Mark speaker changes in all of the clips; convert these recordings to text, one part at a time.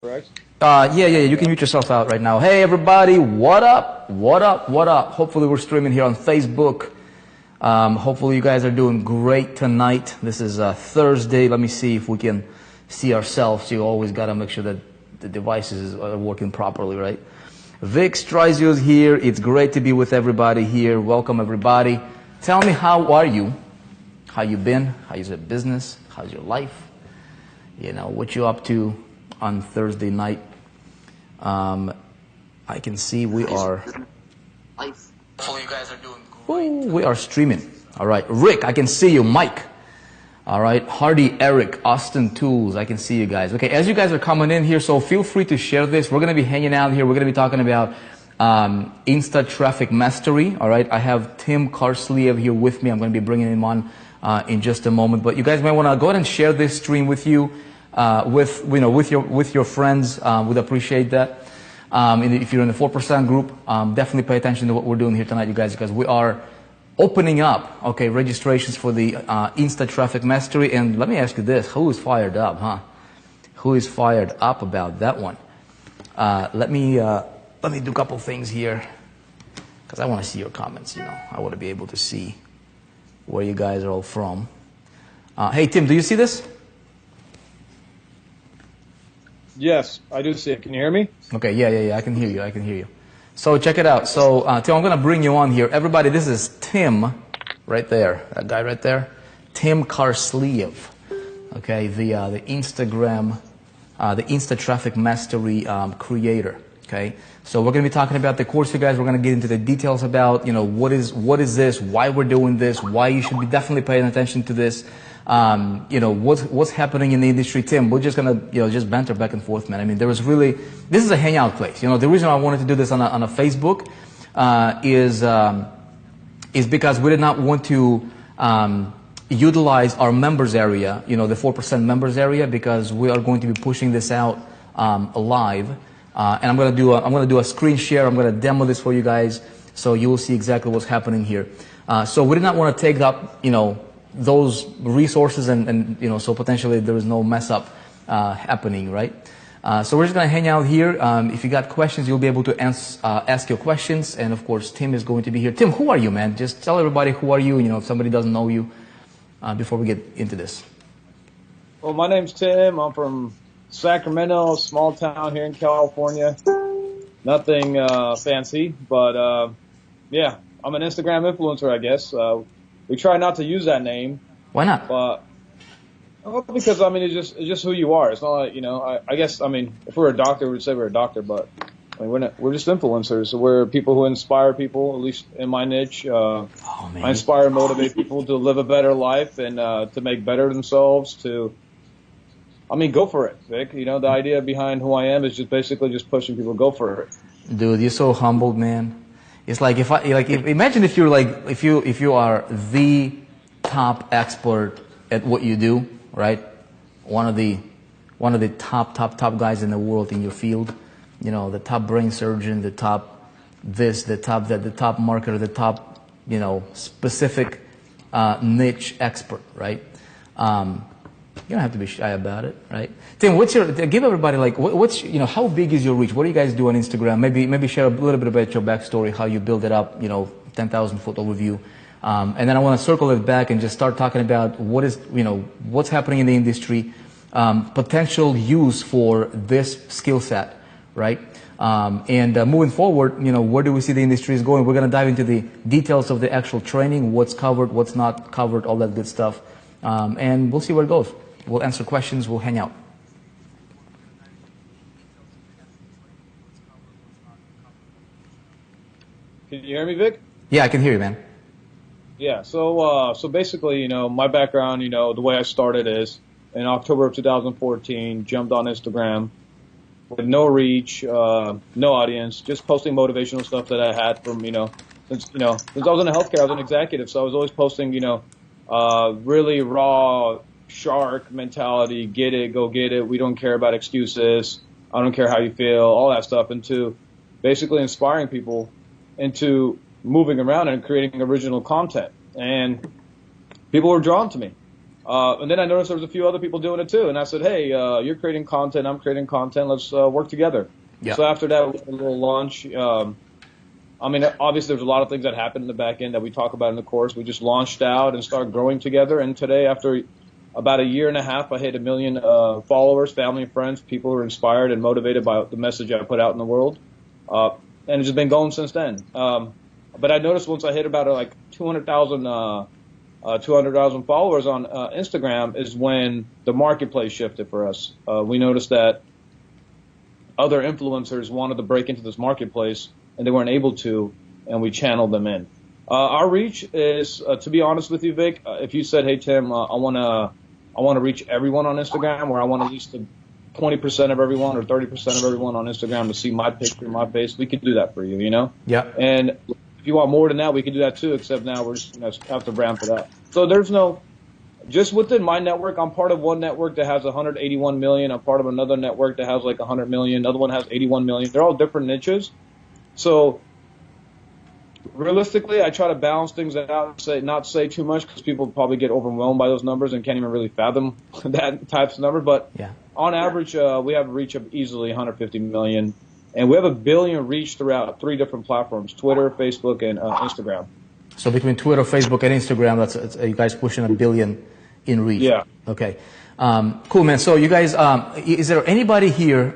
Speaker 1: correct?
Speaker 2: Yeah. You can mute yourself out right now. Hey, everybody. What up? What up? What up? Hopefully we're streaming here on Facebook. Hopefully you guys are doing great tonight. This is Thursday. Let me see if we can see ourselves. You always got to make sure that the devices are working properly, right? Vick Strizheus here. It's great to be with everybody here. Welcome, everybody. Tell me, how are you? How you been? How's your business? How's your life? You know, what you up to on Thursday night? I can see we are. Hopefully you guys are doing great. Ooh, we are streaming. All right, Rick, I can see you. Mike. All right, Hardy, Eric, Austin Tools, I can see you guys. Okay, as you guys are coming in here, so feel free to share this. We're going to be hanging out here. We're going to be talking about Insta traffic mastery. All right, I have Tim Karsliyev here with me. I'm going to be bringing him on in just a moment. But you guys might want to go ahead and share this stream with you, with your friends. Would appreciate that. And if you're in the 4% group, definitely pay attention to what we're doing here tonight, you guys, because we are opening up, okay, registrations for the Insta traffic mastery. And let me ask you this: who is fired up, huh? Who is fired up about that one? Let me do a couple things here, because I want to see your comments. You know, I want to be able to see where you guys are all from. Hey, Tim, do you see this?
Speaker 1: Yes, I do see it. Can you hear me?
Speaker 2: Okay, yeah, I can hear you. So check it out. So Tim, I'm going to bring you on here. Everybody, this is Tim, right there, that guy right there, Tim Karsliyev. Okay, the Instagram, the Insta traffic mastery creator. Okay, so we're going to be talking about the course, you guys. We're going to get into the details about, you know, what is this, why we're doing this, why you should be definitely paying attention to this. You know, what's happening in the industry. Tim, we're just gonna, you know, just banter back and forth, man. I mean, this is a hangout place. You know, the reason I wanted to do this on a Facebook is because we did not want to utilize our members area, you know, the 4% members area, because we are going to be pushing this out live. And I'm gonna do a screen share. I'm gonna demo this for you guys, so you will see exactly what's happening here. So we did not want to take up, you know, those resources and you know, so potentially there is no mess up happening, right? So we're just gonna hang out here. If you got questions, you'll be able to ask your questions, and of course Tim is going to be here. Tim, who are you, man? Just tell everybody who are you. You know, if somebody doesn't know you, before we get into this.
Speaker 1: Well, my name's Tim. I'm from Sacramento, small town here in California. Nothing fancy, but yeah, I'm an Instagram influencer, I guess. We try not to use that name.
Speaker 2: Why not?
Speaker 1: But because I mean, it's just who you are. It's not like, you know. I guess, I mean, if we're a doctor, we'd say we're a doctor, but I mean, we're just influencers. So we're people who inspire people. At least in my niche, I inspire and motivate people to live a better life and to make better themselves. I mean, go for it, Vic. You know, the idea behind who I am is just basically just pushing people. Go for it.
Speaker 2: Dude, you're so humbled, man. It's like imagine if you are the top expert at what you do, right? One of the top guys in the world in your field. You know, the top brain surgeon, the top this, the top that, the top marketer, the top, you know, specific niche expert, right? You don't have to be shy about it, right? Tim, give everybody, like, you know, how big is your reach? What do you guys do on Instagram? Maybe share a little bit about your backstory, how you build it up, you know, 10,000 foot overview. And then I want to circle it back and just start talking about what's happening in the industry, potential use for this skill set, right? And moving forward, you know, where do we see the industry is going? We're going to dive into the details of the actual training, what's covered, what's not covered, all that good stuff. And we'll see where it goes. We'll answer questions. We'll hang out.
Speaker 1: Can you hear me, Vic?
Speaker 2: Yeah, I can hear you, man.
Speaker 1: Yeah. So basically, you know, my background, you know, the way I started is in October of 2014, jumped on Instagram with no reach, no audience, just posting motivational stuff that I had from, since I was in healthcare, I was an executive, so I was always posting, really raw shark mentality, get it, go get it. We don't care about excuses. I don't care how you feel, all that stuff, into basically inspiring people into moving around and creating original content. And people were drawn to me. And then I noticed there was a few other people doing it too. And I said, hey, you're creating content, I'm creating content, let's work together.
Speaker 2: Yeah.
Speaker 1: So after that, we did a little launch. I mean, obviously there's a lot of things that happened in the back end that we talk about in the course. We just launched out and started growing together. And today, after about a year and a half, I hit 1 million followers, family and friends, people who are inspired and motivated by the message I put out in the world. And it's just been going since then. But I noticed once I hit about like 200,000 followers on Instagram is when the marketplace shifted for us. We noticed that other influencers wanted to break into this marketplace and they weren't able to, and we channeled them in. Our reach is, to be honest with you, Vic, if you said, hey, Tim, I want to reach everyone on Instagram, or I want at least 20% of everyone or 30% of everyone on Instagram to see my picture, my face, we could do that for you, you know?
Speaker 2: Yeah.
Speaker 1: And if you want more than that, we can do that too, except now we're just have to ramp it up. So there's no, just within my network, I'm part of one network that has 181 million. I'm part of another network that has like 100 million. Another one has 81 million. They're all different niches. So realistically, I try to balance things out and not say too much because people probably get overwhelmed by those numbers and can't even really fathom that types of number. But
Speaker 2: yeah,
Speaker 1: on average, we have a reach of easily 150 million. And we have 1 billion reach throughout 3 different platforms, Twitter, Facebook, and Instagram.
Speaker 2: So between Twitter, Facebook, and Instagram, that's you guys pushing 1 billion in reach.
Speaker 1: Yeah.
Speaker 2: Okay. Cool, man. So you guys, is there anybody here,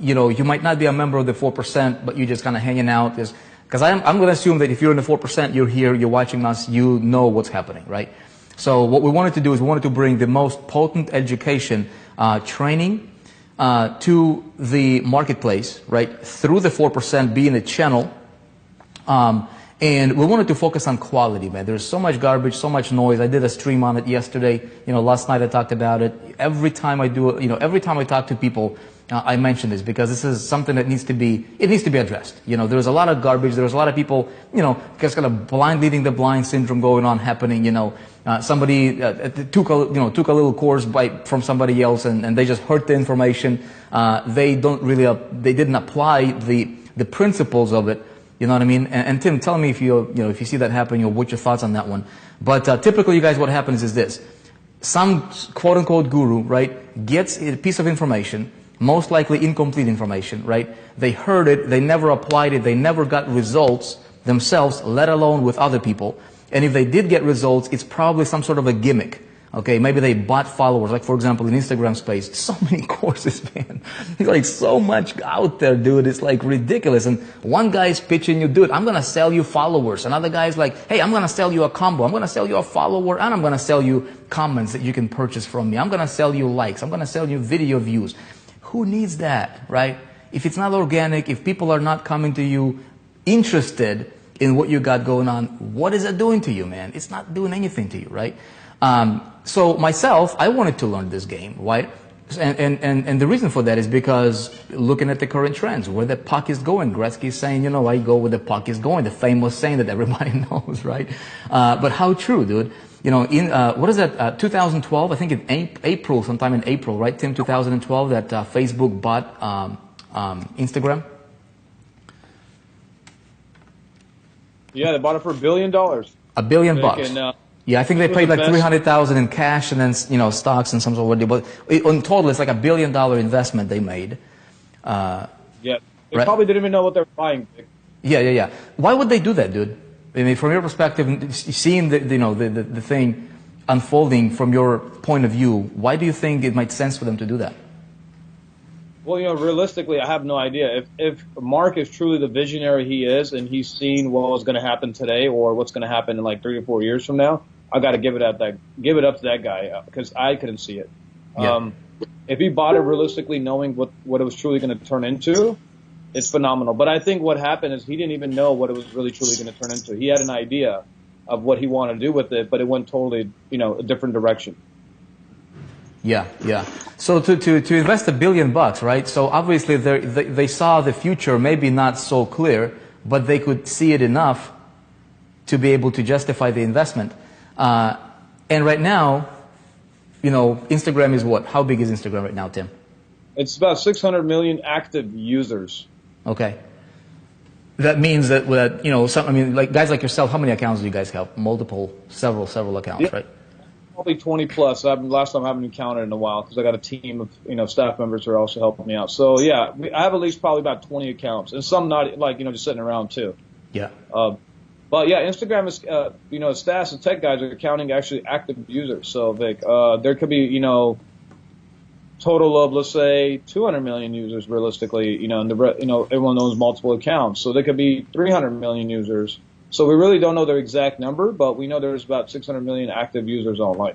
Speaker 2: you might not be a member of the 4%, but you're just kind of hanging out? Because I'm going to assume that if you're in the 4%, you're here, you're watching us, you know what's happening, right? So what we wanted to do is we wanted to bring the most potent education, training, to the marketplace, right? Through the 4% being a channel. And we wanted to focus on quality, man. There's so much garbage, so much noise. I did a stream on it yesterday. Last night I talked about it. Every time I do it, every time I talk to people, I mention this because this is something that needs to be addressed. There's a lot of garbage. There's a lot of people, just kind of blind leading the blind syndrome going on, happening. Somebody took a little course from somebody else and they just heard the information. They didn't apply the principles of it. You know what I mean? And Tim, tell me if you see that happening, what's your thoughts on that one. But typically, you guys, what happens is this: some quote unquote guru, right, gets a piece of information, most likely incomplete information, right? They heard it, they never applied it, they never got results themselves, let alone with other people. And if they did get results, it's probably some sort of a gimmick. Okay, maybe they bought followers, like for example in Instagram space, so many courses, man. There's like so much out there, dude. It's like ridiculous. And one guy's pitching you, dude, I'm gonna sell you followers. Another guy's like, hey, I'm gonna sell you a combo. I'm gonna sell you a follower and I'm gonna sell you comments that you can purchase from me. I'm gonna sell you likes. I'm gonna sell you video views. Who needs that, right? If it's not organic, if people are not coming to you interested in what you got going on, what is it doing to you, man? It's not doing anything to you, right? So myself, I wanted to learn this game, right? And the reason for that is because looking at the current trends, where the puck is going, Gretzky's saying, I go where the puck is going, the famous saying that everybody knows, right? But how true, dude? What is that, 2012, I think in April, sometime in April, right, Tim, 2012, that Facebook bought Instagram?
Speaker 1: Yeah, they bought it for $1 billion.
Speaker 2: $1 billion. Yeah, I think they paid like 300,000 in cash and then stocks and some sort of deal. But in total, it's like $1 billion investment they made.
Speaker 1: Yeah, they
Speaker 2: right?
Speaker 1: probably didn't even know what they were buying.
Speaker 2: Yeah. Why would they do that, dude? I mean, from your perspective, seeing the thing unfolding from your point of view, why do you think it makes sense for them to do that?
Speaker 1: Well, realistically, I have no idea. If Mark is truly the visionary he is, and he's seen what was going to happen today or what's going to happen in like 3 or 4 years from now, I got to give it up to that guy because I couldn't see it.
Speaker 2: Yeah.
Speaker 1: If he bought it realistically, knowing what it was truly going to turn into, it's phenomenal. But I think what happened is he didn't even know what it was really truly going to turn into. He had an idea of what he wanted to do with it, but it went totally, a different direction.
Speaker 2: Yeah. So to invest $1 billion, right? So obviously they saw the future, maybe not so clear, but they could see it enough to be able to justify the investment. And right now, Instagram is what? How big is Instagram right now, Tim?
Speaker 1: It's about 600 million active users.
Speaker 2: Okay. That means that like guys like yourself, how many accounts do you guys have? Multiple, several accounts, right?
Speaker 1: probably 20 plus. Last time I haven't counted in a while because I got a team of staff members who are also helping me out. So yeah, I have at least probably about 20 accounts, and some not like just sitting around too.
Speaker 2: Yeah.
Speaker 1: But yeah, Instagram is stats and tech guys are counting actually active users. So Vic, there could be total of, let's say, 200 million users realistically, and everyone owns multiple accounts. So there could be 300 million users. So we really don't know their exact number, but we know there's about 600 million active users online.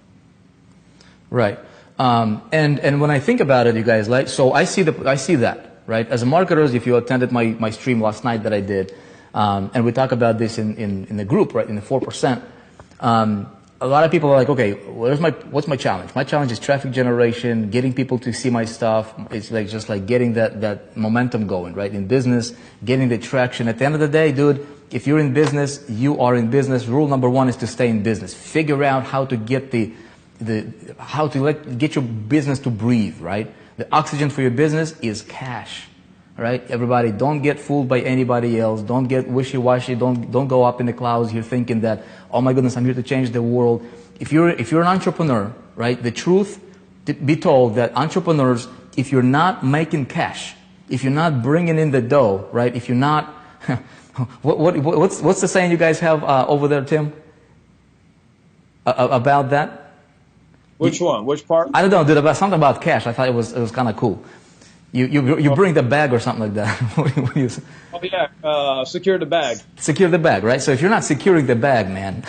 Speaker 2: Right. And when I think about it, you guys, like, so I see that, right? As a marketers, if you attended my stream last night that I did, and we talk about this in the group, right, in the 4%, a lot of people are like, okay, what's my challenge? My challenge is traffic generation, getting people to see my stuff. It's like just like getting that momentum going, right? In business, getting the traction. At the end of the day, dude, if you're in business, you are in business. Rule number one is to stay in business. Figure out how to get get your business to breathe, right? The oxygen for your business is cash. Right? Everybody, don't get fooled by anybody else. Don't get wishy-washy. Don't go up in the clouds. You're thinking that, oh my goodness, I'm here to change the world. If you're an entrepreneur, right? The truth be told that entrepreneurs, if you're not making cash, if you're not bringing in the dough, right? If you're not, what's the saying you guys have over there, Tim? About that?
Speaker 1: Which one? Which part?
Speaker 2: I don't know, dude. About something about cash. I thought it was kind of cool. You bring the bag or something like that.
Speaker 1: Oh yeah, secure the bag.
Speaker 2: Secure the bag, right? So if you're not securing the bag, man,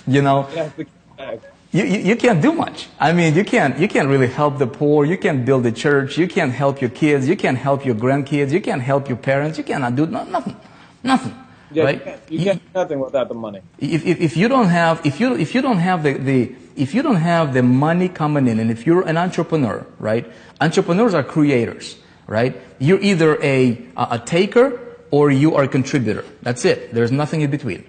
Speaker 1: Yeah, secure the bag.
Speaker 2: You can't do much. I mean, you can't really help the poor. You can't build a church. You can't help your kids. You can't help your grandkids. You can't help your parents. You cannot do nothing.
Speaker 1: Yeah,
Speaker 2: right?
Speaker 1: You can't do nothing without the money.
Speaker 2: If you don't have the money coming in, and if you're an entrepreneur, right? Entrepreneurs are creators, right? You're either a taker or you are a contributor. That's it. There's nothing in between.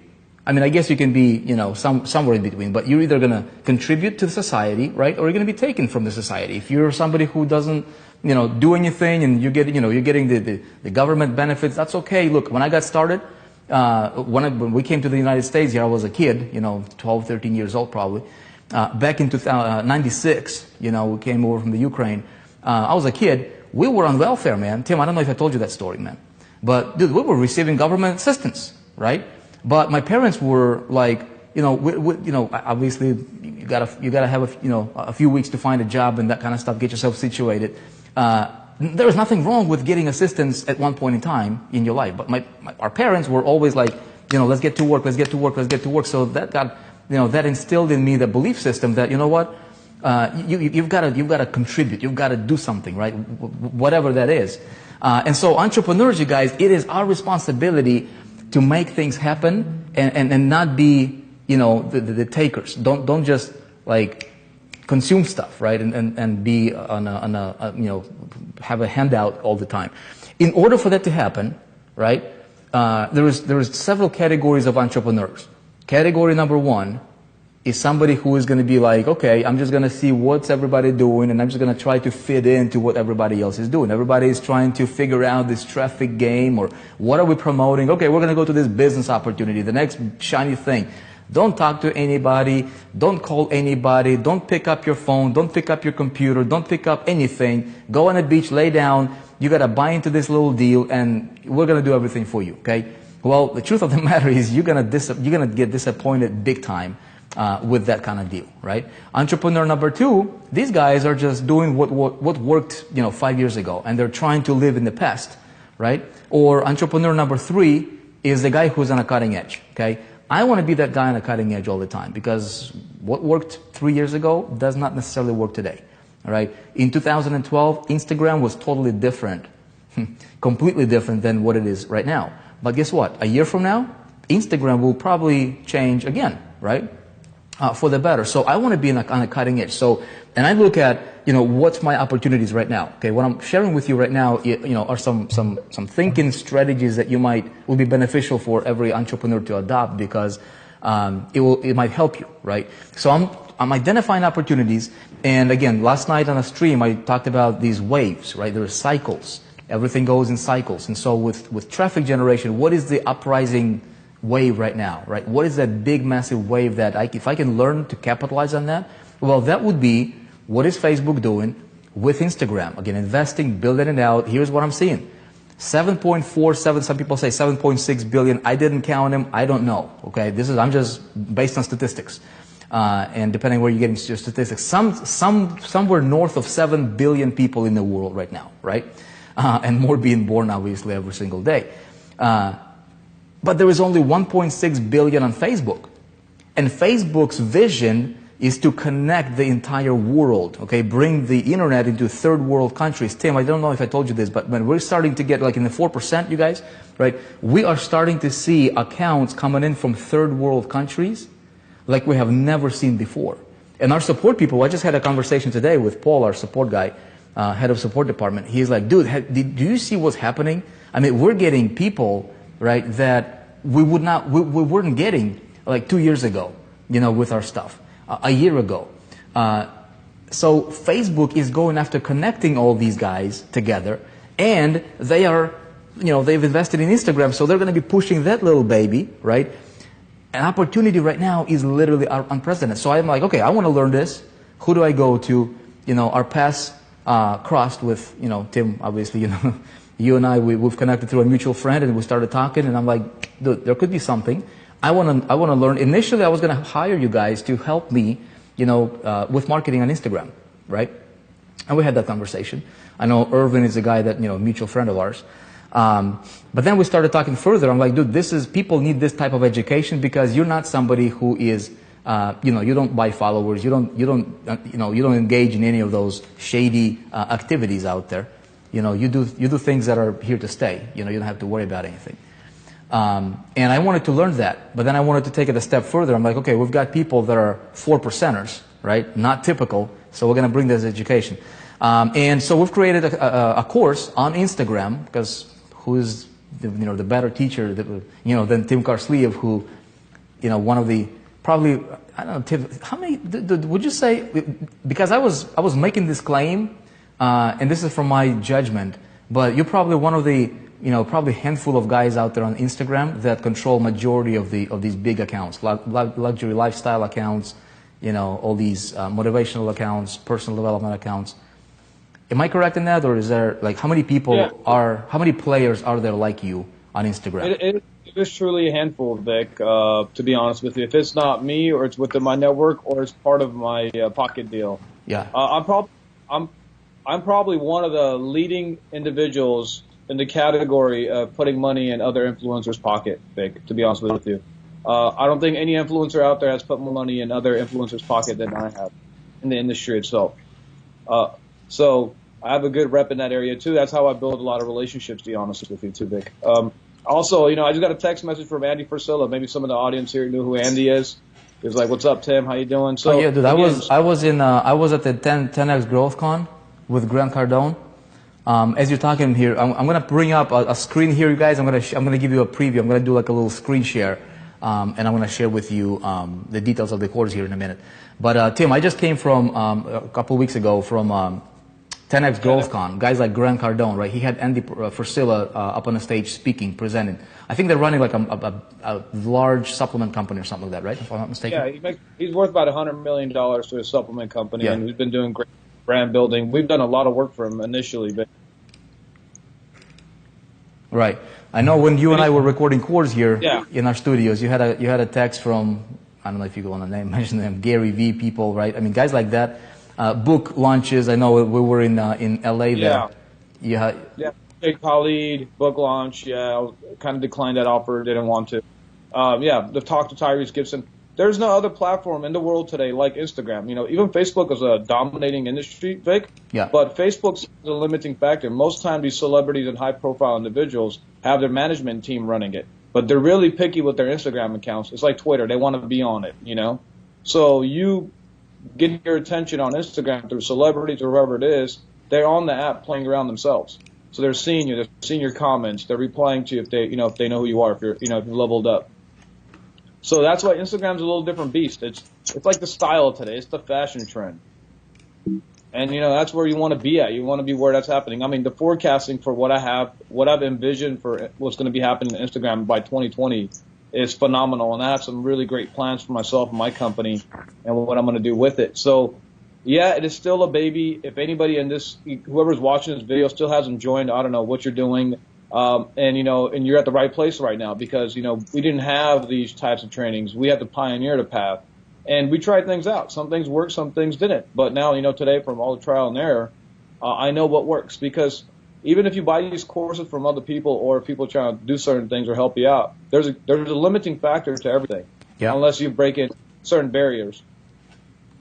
Speaker 2: I mean, I guess you can be, somewhere in between, but you're either going to contribute to the society, right? Or you're going to be taken from the society. If you're somebody who doesn't, do anything and you're getting the government benefits, that's okay. Look, when I got started, when we came to the United States here, I was a kid, 12, 13 years old probably. Back in 96, we came over from the Ukraine. I was a kid. We were on welfare, man. Tim, I don't know if I told you that story, man. But, dude, we were receiving government assistance, right? But my parents were like, obviously you gotta have a few weeks to find a job and that kind of stuff, get yourself situated. There was nothing wrong with getting assistance at one point in time in your life. But our parents were always like, let's get to work, let's get to work, let's get to work. So that got, that instilled in me the belief system that, you've got to contribute, you've got to do something, right? Whatever that is. And so entrepreneurs, you guys, it is our responsibility to make things happen and not be, the takers. Don't just like consume stuff, right? And be have a handout all the time. In order for that to happen, right? There was several categories of entrepreneurs. Category number one is somebody who is going to be like, okay, I'm just going to see what's everybody doing, and I'm just going to try to fit into what everybody else is doing. Everybody is trying to figure out this traffic game, or what are we promoting? Okay, we're going to go to this business opportunity, the next shiny thing. Don't talk to anybody. Don't call anybody. Don't pick up your phone. Don't pick up your computer. Don't pick up anything. Go on a beach, lay down. You got to buy into this little deal, and we're going to do everything for you, okay? Well, the truth of the matter is you're going to get disappointed big time with that kind of deal, right? Entrepreneur number two, these guys are just doing what worked, 5 years ago, and they're trying to live in the past, right? Or entrepreneur number three is the guy who's on a cutting edge, okay? I want to be that guy on a cutting edge all the time, because what worked 3 years ago does not necessarily work today, all right? In 2012, Instagram was totally different, completely different than what it is right now. But guess what? A year from now, Instagram will probably change again, right? For the better. So I want to be on a cutting edge. So, and I look at, what's my opportunities right now. Okay, what I'm sharing with you right now, are some thinking strategies that will be beneficial for every entrepreneur to adopt, because it might help you, right? So I'm identifying opportunities, and again, last night on a stream I talked about these waves, right? There are cycles. Everything goes in cycles, and so with traffic generation, what is the uprising wave right now, right? What is that big, massive wave that if I can learn to capitalize on that, Well, that would be, what is Facebook doing with Instagram? Again, investing, building it out. Here's what I'm seeing. 7.47, some people say 7.6 billion. I didn't count them. I don't know. Okay, I'm just based on statistics. And depending where you're getting your statistics, somewhere north of 7 billion people in the world right now, right? And more being born obviously every single day. But there is only 1.6 billion on Facebook. And Facebook's vision is to connect the entire world, okay? Bring the internet into third world countries. Tim, I don't know if I told you this, but when we're starting to get like in the 4%, you guys, right? We are starting to see accounts coming in from third world countries like we have never seen before. And our support people, I just had a conversation today with Paul, our support guy, head of support department. He's like, dude, do you see what's happening? I mean, we're getting people, right, that we weren't getting like 2 years ago, you know, with our stuff. A year ago. So Facebook is going after connecting all these guys together, and they are, you know, they've invested in Instagram, so they're going to be pushing that little baby, right? An opportunity right now is literally unprecedented. So I'm like, okay, I want to learn this. Who do I go to? You know, our paths crossed with, you know, Tim, obviously, you know, you and I, we've connected through a mutual friend, and we started talking, and I'm like, dude, there could be something. I want to learn. Initially, I was going to hire you guys to help me, you know, with marketing on Instagram, right? And we had that conversation. I know Irvin is a guy that, you know, mutual friend of ours. But then we started talking further. I'm like, dude, people need this type of education, because you're not somebody who is, you know, you don't buy followers. You don't engage in any of those shady activities out there. You know, you do things that are here to stay. You know, you don't have to worry about anything. And I wanted to learn that, but then I wanted to take it a step further. I'm like, okay, we've got people that are 4%ers, right? Not typical, so we're going to bring this education. And so we've created a course on Instagram, because who is the better teacher than Tim Karsliyev, who, you know, one of the probably, I don't know, Tim, how many would you say? Because I was making this claim, and this is from my judgment, but you're probably one of the, you know, probably a handful of guys out there on Instagram that control majority of these big accounts, luxury lifestyle accounts, you know, all these motivational accounts, personal development accounts. Am I correct in that, or is there, like, how many players are there like you on Instagram?
Speaker 1: It is truly a handful, Vic. To be honest with you, if it's not me, or it's within my network, or it's part of my pocket deal.
Speaker 2: Yeah.
Speaker 1: I'm probably one of the leading individuals in the category of putting money in other influencers' pocket, Vic, to be honest with you. I don't think any influencer out there has put more money in other influencers' pocket than I have in the industry itself. So I have a good rep in that area too. That's how I build a lot of relationships, to be honest with you too, Vic. Also, you know, I just got a text message from Andy Frisilla. Maybe some of the audience here knew who Andy is. He was like, "What's up, Tim? How you doing?" So,
Speaker 2: oh yeah, dude, I was at the 10x Growth Con with Grant Cardone. As you're talking here, I'm going to bring up a screen here, you guys. I'm going to give you a preview. I'm going to do like a little screen share, and I'm going to share with you the details of the course here in a minute. But Tim, I just came from a couple weeks ago from 10x Growth Con. Guys like Grant Cardone, right? He had Andy Frisilla up on the stage speaking, presenting. I think they're running like a large supplement company or something like that, right? If I'm not mistaken.
Speaker 1: Yeah, he's worth about $100 million to his supplement company, and he's been doing great brand building. We've done a lot of work for him initially, but
Speaker 2: right. I know when you and I were recording course here in our studios, you had a text from, I don't know if you want to mention them, Gary V people, right? I mean, guys like that. Book launches. I know we were in LA there. Yeah.
Speaker 1: Big Khalid book launch. Yeah, I kind of declined that offer. Didn't want to. The talk to Tyrese Gibson. There's no other platform in the world today like Instagram. You know, even Facebook is a dominating industry, Vic.
Speaker 2: Yeah.
Speaker 1: But Facebook's a limiting factor. Most times these celebrities and high-profile individuals have their management team running it, but they're really picky with their Instagram accounts. It's like Twitter; they want to be on it. You know, so you get your attention on Instagram through celebrities or whoever it is. They're on the app playing around themselves, so they're seeing you. They're seeing your comments. They're replying to you if they know who you are. If you're leveled up. So that's why Instagram's a little different beast. It's like the style today. It's the fashion trend. And, you know, that's where you want to be at. You want to be where that's happening. I mean, the forecasting for what I've envisioned for what's going to be happening in Instagram by 2020 is phenomenal, and I have some really great plans for myself and my company and what I'm going to do with it. So, yeah, it is still a baby. If anybody in this, whoever's watching this video still hasn't joined, I don't know what you're doing. And you're at the right place right now because, we didn't have these types of trainings. We had to pioneer the path, and we tried things out. Some things worked, some things didn't. But now, today from all the trial and error, I know what works, because even if you buy these courses from other people or people trying to do certain things or help you out, there's a limiting factor to everything. Yeah. Unless you break in certain barriers.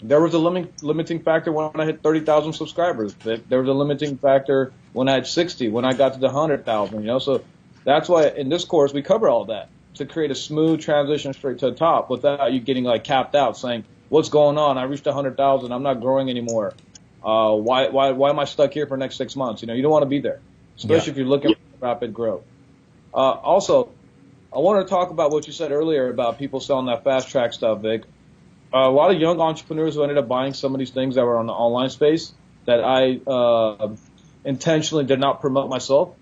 Speaker 1: There was a limiting factor when I hit 30,000 subscribers. There was a limiting factor when I had 60, when I got to the 100,000, So that's why in this course we cover all that to create a smooth transition straight to the top without you getting like capped out saying, what's going on? I reached 100,000. I'm not growing anymore. Why am I stuck here for the next 6 months? You don't want to be there, especially if you're looking for rapid growth. Also, I want to talk about what you said earlier about people selling that fast track stuff, Vic. A lot of young entrepreneurs who ended up buying some of these things that were on the online space that I intentionally did not promote myself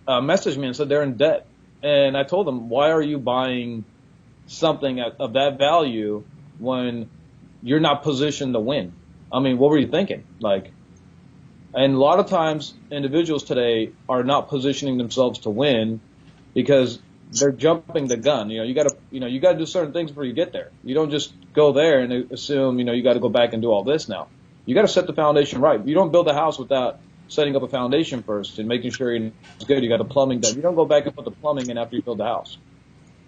Speaker 1: messaged me and said they're in debt. And I told them, why are you buying something of that value when you're not positioned to win? I mean, what were you thinking? And a lot of times individuals today are not positioning themselves to win because they're jumping the gun. You gotta do certain things before you get there. You don't just go there and assume, you gotta go back and do all this now. You gotta set the foundation right. You don't build a house without setting up a foundation first and making sure it's good. You got the plumbing done. You don't go back and put the plumbing in after you build the house.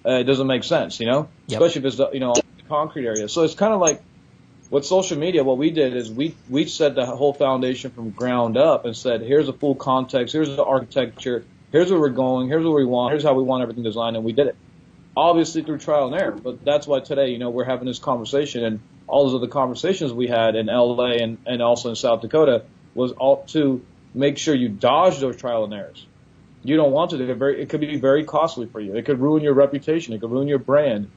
Speaker 1: It doesn't make sense, Yep. Especially if it's, the concrete area. So it's kind of like with social media, what we did is we set the whole foundation from ground up and said, here's a full context, here's the architecture, here's where we're going, here's what we want, here's how we want everything designed, and we did it. Obviously through trial and error, but that's why today, we're having this conversation, and all those other conversations we had in LA and also in South Dakota was all to make sure you dodge those trial and errors. You don't want to. It could be very costly for you. It could ruin your reputation. It could ruin your brand.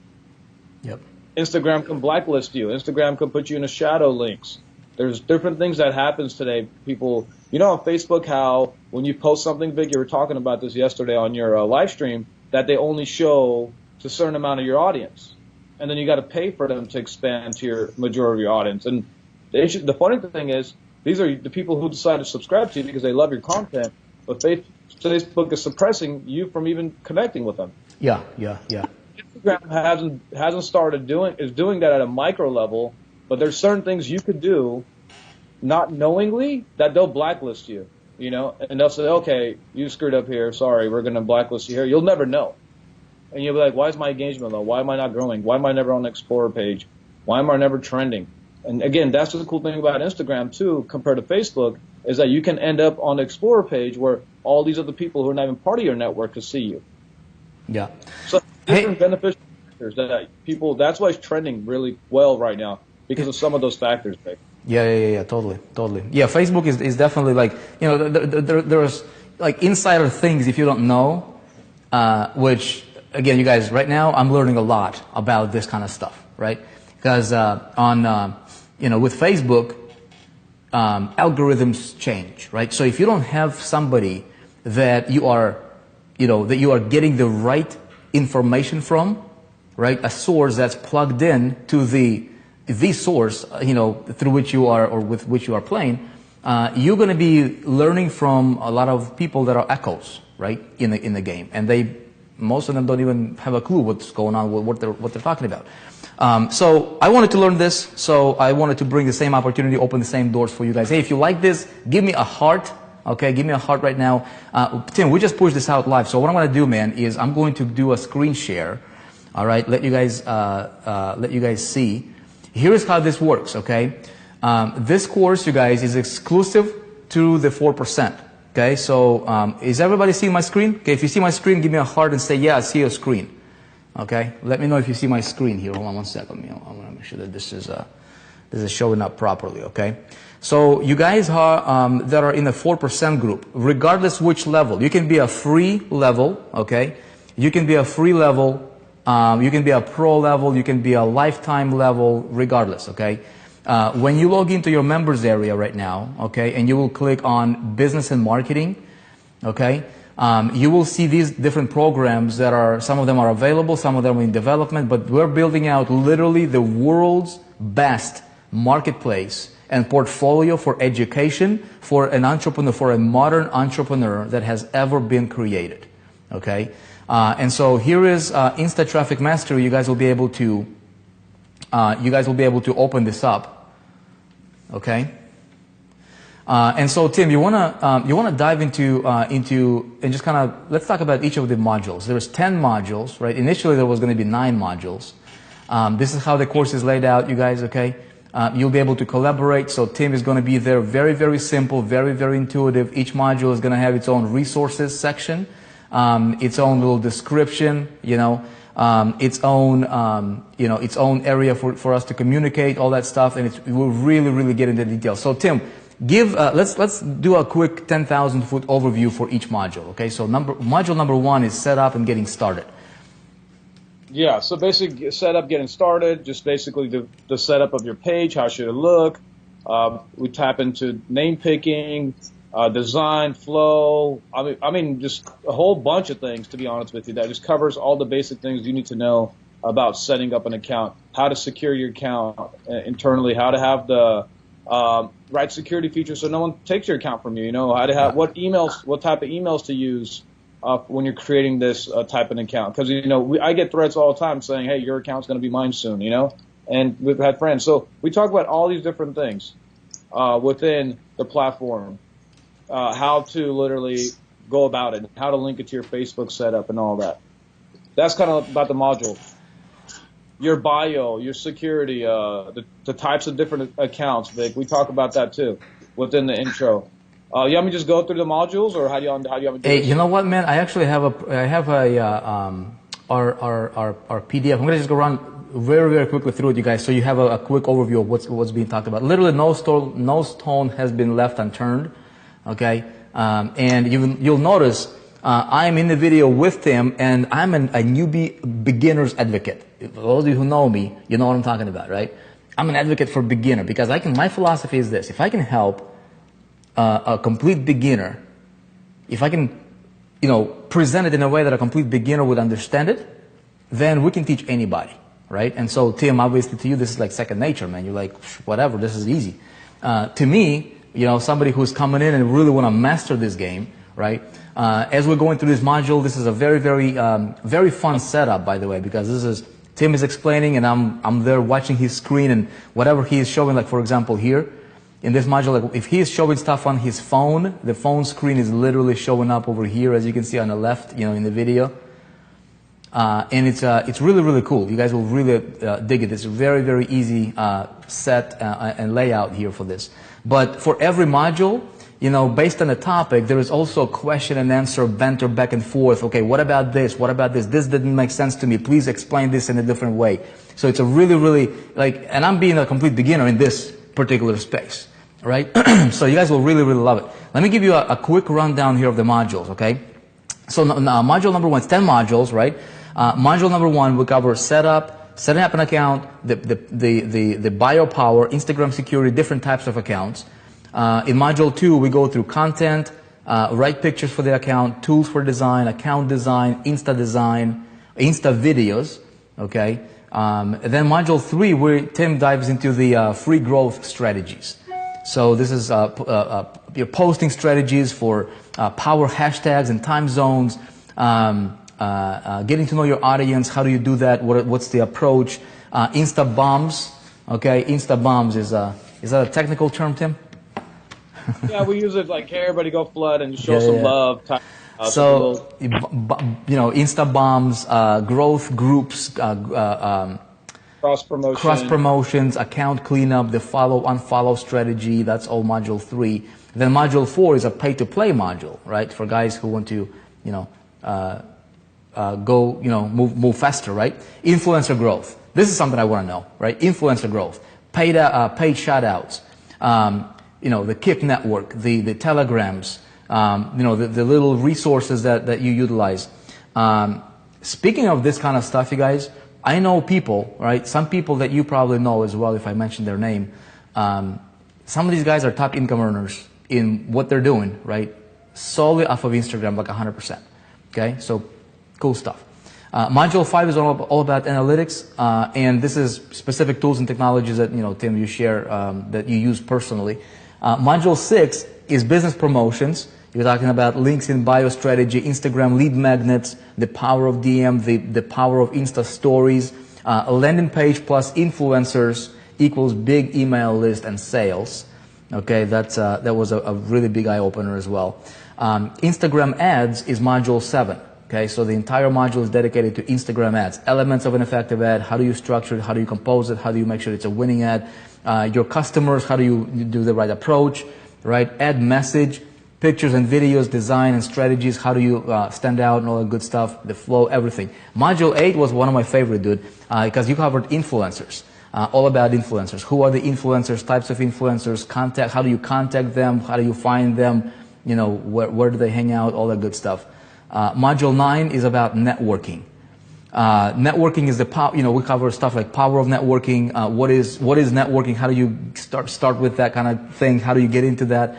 Speaker 2: Yep.
Speaker 1: Instagram can blacklist you. Instagram can put you in a shadow links. There's different things that happens today. People, on Facebook, how when you post something big, you were talking about this yesterday on your live stream, that they only show to a certain amount of your audience. And then you got to pay for them to expand to your majority of your audience. And the funny thing is, these are the people who decide to subscribe to you because they love your content, but Facebook is suppressing you from even connecting with them.
Speaker 2: Yeah.
Speaker 1: Instagram hasn't started doing that at a micro level, but there's certain things you could do not knowingly that they'll blacklist you, and they'll say, okay, you screwed up here. Sorry, we're going to blacklist you here. You'll never know. And you'll be like, why is my engagement low? Why am I not growing? Why am I never on the Explorer page? Why am I never trending? And again, that's the cool thing about Instagram too, compared to Facebook, is that you can end up on the Explorer page where all these other people who are not even part of your network can see you.
Speaker 2: Yeah.
Speaker 1: So different beneficial factors that that's why it's trending really well right now because of some of those factors, Vic.
Speaker 2: Yeah, totally. Yeah, Facebook is definitely there's like insider things if you don't know, which again, you guys, right now I'm learning a lot about this kind of stuff, right? Because with Facebook, algorithms change, right? So if you don't have somebody that you are getting the right information from, right? A source that's plugged in to the source, through which you are or with which you are playing, you're going to be learning from a lot of people that are echoes, right? In the game, and most of them don't even have a clue what's going on, what they're talking about. So I wanted to learn this, so I wanted to bring the same opportunity, open the same doors for you guys. Hey, if you like this, give me a heart, okay? Give me a heart right now. Tim, we just pushed this out live, so what I'm going to do, man, is I'm going to do a screen share, all right? Let you guys see. Here's how this works, okay? This course, you guys, is exclusive to the 4%, okay? So is everybody seeing my screen? Okay, if you see my screen, give me a heart and say, yeah, I see your screen. Okay, let me know if you see my screen here. Hold on one second. I want to make sure that this is showing up properly. Okay, so you guys are that are in the 4% group, regardless which level. You can be a free level. Okay, you can be a free level. You can be a pro level. You can be a lifetime level. Regardless. Okay, when you log into your members area right now, okay, and you will click on business and marketing. Okay. You will see these different programs that are, some of them are available, some of them are in development, but we're building out literally the world's best marketplace and portfolio for education for an entrepreneur, for a modern entrepreneur that has ever been created. Okay? And so here is Insta Traffic Mastery. You guys will be able to open this up. Okay? And so, Tim, you wanna dive into and just kind of, let's talk about each of the modules. There's 10 modules, right? Initially there was going to be 9 modules. This is how the course is laid out, you guys. Okay? You'll be able to collaborate. So Tim is going to be there. Very, very simple, very, very intuitive. Each module is going to have its own resources section, its own little description, its own area for us to communicate, all that stuff, and we'll really, really get into detail. So Tim, let's do a quick 10,000-foot overview for each module. Okay, so module number 1 is set up and getting started.
Speaker 1: Yeah, so basically setup, getting started, just basically the setup of your page, how should it look. We tap into name picking, design, flow. I mean, just a whole bunch of things, to be honest with you. That just covers all the basic things you need to know about setting up an account, how to secure your account internally, how to have the right security features so no one takes your account from you. How to have what type of emails to use when you're creating this type of account. Because I get threats all the time saying, "Hey, your account's going to be mine soon." And we've had friends. So we talk about all these different things within the platform, how to literally go about it, how to link it to your Facebook setup, and all that. That's kind of about the module. Your bio, your security, the types of different accounts, Vic. We talk about that too within the intro. You want me to just go through the modules, or how do you want me to do
Speaker 2: Hey,
Speaker 1: this?
Speaker 2: you know what, man? I actually have our PDF. I'm gonna just go run very, very quickly through it, you guys, so you have a quick overview of what's being talked about. Literally, no stone has been left unturned. Okay, and you'll notice I'm in the video with Tim, and I'm a newbie beginner's advocate. For those of you who know me, you know what I'm talking about, right? I'm an advocate for beginner because my philosophy is this: if I can help a complete beginner, if I can, present it in a way that a complete beginner would understand it, then we can teach anybody, right? And so, Tim, obviously to you, this is like second nature, man. You're like, whatever, this is easy. To me, somebody who's coming in and really want to master this game, right? As we're going through this module, this is a very, very, very fun setup, by the way, because Tim is explaining and I'm there watching his screen, and whatever he is showing, like for example here, in this module, like if he is showing stuff on his phone, the phone screen is literally showing up over here, as you can see on the left, in the video. And it's really, really cool. You guys will really dig it. It's a very, very easy set and layout here for this. But for every module, based on the topic, there is also a question and answer banter back and forth. Okay, what about this? What about this? This didn't make sense to me. Please explain this in a different way. So it's a really, really, and I'm being a complete beginner in this particular space, right? So you guys will really, really love it. Let me give you a quick rundown here of the modules, okay? So module number 1 is 10 modules, right? Module number 1 will cover setting up an account, the bio power, Instagram security, different types of accounts. In module 2, we go through content, right pictures for the account, tools for design, account design, Insta videos, okay? Then module 3, where Tim dives into the free growth strategies. So this is your posting strategies for power hashtags and time zones, getting to know your audience. How do you do that? What's the approach? Insta bombs, okay? Insta bombs is that a technical term, Tim?
Speaker 1: Yeah, we use it like, hey, everybody go flood and show some love.
Speaker 2: So, Insta bombs, growth groups, cross promotions, account cleanup, the follow-unfollow strategy. That's all module 3. Then module 4 is a pay-to-play module, right? For guys who want to, move faster, right? Influencer growth. This is something I want to know, right? Influencer growth, paid shout-outs. The Kip network, the telegrams, the little resources that you utilize. Speaking of this kind of stuff, you guys, I know people, right? Some people that you probably know as well, if I mention their name. Some of these guys are top income earners in what they're doing, right? solely off of Instagram, like 100%. Okay, so cool stuff. Module 5 is all about analytics, and this is specific tools and technologies that, Tim, you share, that you use personally. Module 6 is business promotions. You're talking about links in bio strategy, Instagram lead magnets, the power of DM, the power of Insta stories, a landing page plus influencers equals big email list and sales. Okay, that was a really big eye opener as well. Instagram ads is module 7. Okay, so the entire module is dedicated to Instagram ads. Elements of an effective ad, how do you structure it, how do you compose it, how do you make sure it's a winning ad, your customers, how do you do the right approach, right? Ad message, pictures and videos, design and strategies, how do you stand out and all that good stuff, the flow, everything. Module 8 was one of my favorite, dude, because you covered influencers, all about influencers. Who are the influencers, types of influencers, contact, how do you contact them, how do you find them, where do they hang out, all that good stuff. Module 9 is about networking. Networking is the power, we cover stuff like power of networking, what is networking, how do you start with that kind of thing, how do you get into that,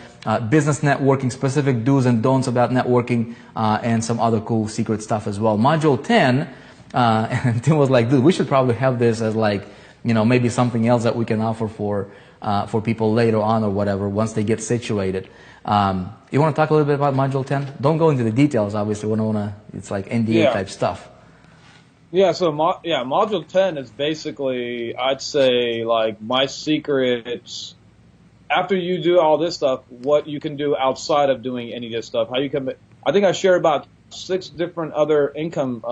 Speaker 2: business networking, specific do's and don'ts about networking, and some other cool secret stuff as well. Module 10, and Tim was like, dude, we should probably have this as like, maybe something else that we can offer for people later on or whatever, once they get situated. You want to talk a little bit about Module 10? Don't go into the details, obviously. It's like NDA type stuff.
Speaker 1: Yeah, so Module 10 is basically, I'd say, like my secrets. After you do all this stuff, what you can do outside of doing any of this stuff. How you can. I think I share about 6 different other income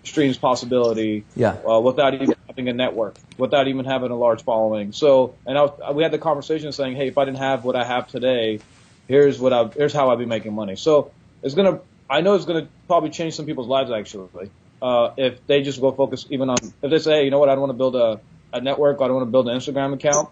Speaker 1: streams possibility. Yeah. Without even having a network, without even having a large following. So, and we had the conversation saying, hey, if I didn't have what I have today, here's how I'd be making money. So I know it's gonna probably change some people's lives actually. If they just go focus even on, if they say, hey, you know what, I don't want to build a network, I don't want to build an Instagram account,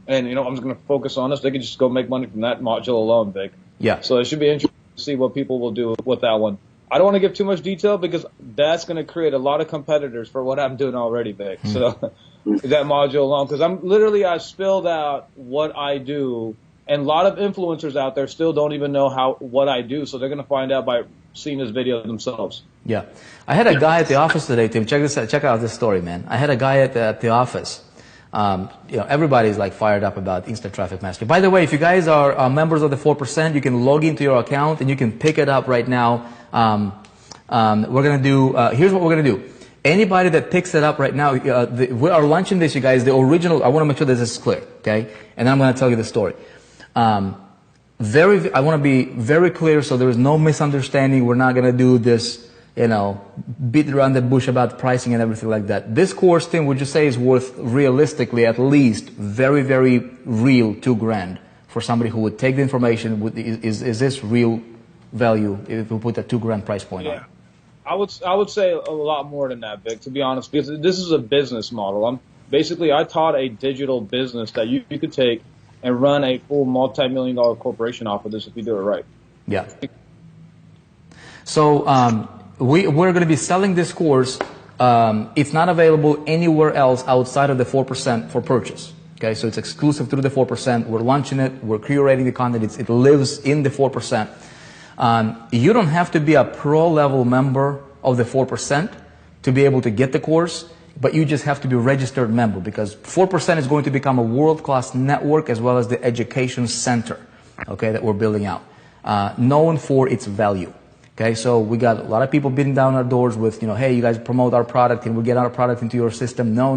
Speaker 1: and I'm just going to focus on this, they can just go make money from that module alone, Vic. Yeah. So it should be interesting to see what people will do with that one. I don't want to give too much detail because that's going to create a lot of competitors for what I'm doing already, Vic. So that module alone, because I spilled out what I do, and a lot of influencers out there still don't even know what I do, so they're going to find out by seeing this video themselves. Yeah. I had a guy at the office today, Tim. Check out this story, man. I had a guy at the office. Everybody's like fired up about Insta Traffic Mastery. By the way, if you guys are members of the 4%, you can log into your account and you can pick it up right now. We're going to do, here's what we're going to do. Anybody that picks it up right now, we are launching this, you guys, the original, I want to make sure this is clear, okay? And then I'm going to tell you the story. I want to be very clear so there is no misunderstanding. We're not going to do this, beat around the bush about pricing and everything like that. This course, Tim, would you say is worth realistically at least very, very real $2,000 for somebody who would take the information? Is this real value if we put a $2,000 price point on it? I would say a lot more than that, Vic, to be honest, because this is a business model. I taught a digital business that you could take and run a full multi-million-dollar corporation off of this if you do it right. Yeah. So we're going to be selling this course. It's not available anywhere else outside of the 4% for purchase. Okay, so it's exclusive through the 4%. We're launching it. We're curating the content. It lives in the 4%. You don't have to be a pro-level member of the 4% to be able to get the course, but you just have to be a registered member because 4% is going to become a world-class network as well as the education center, okay, that we're building out, known for its value. Okay, so we got a lot of people beating down our doors with, hey, you guys promote our product and we get our product into your system. No.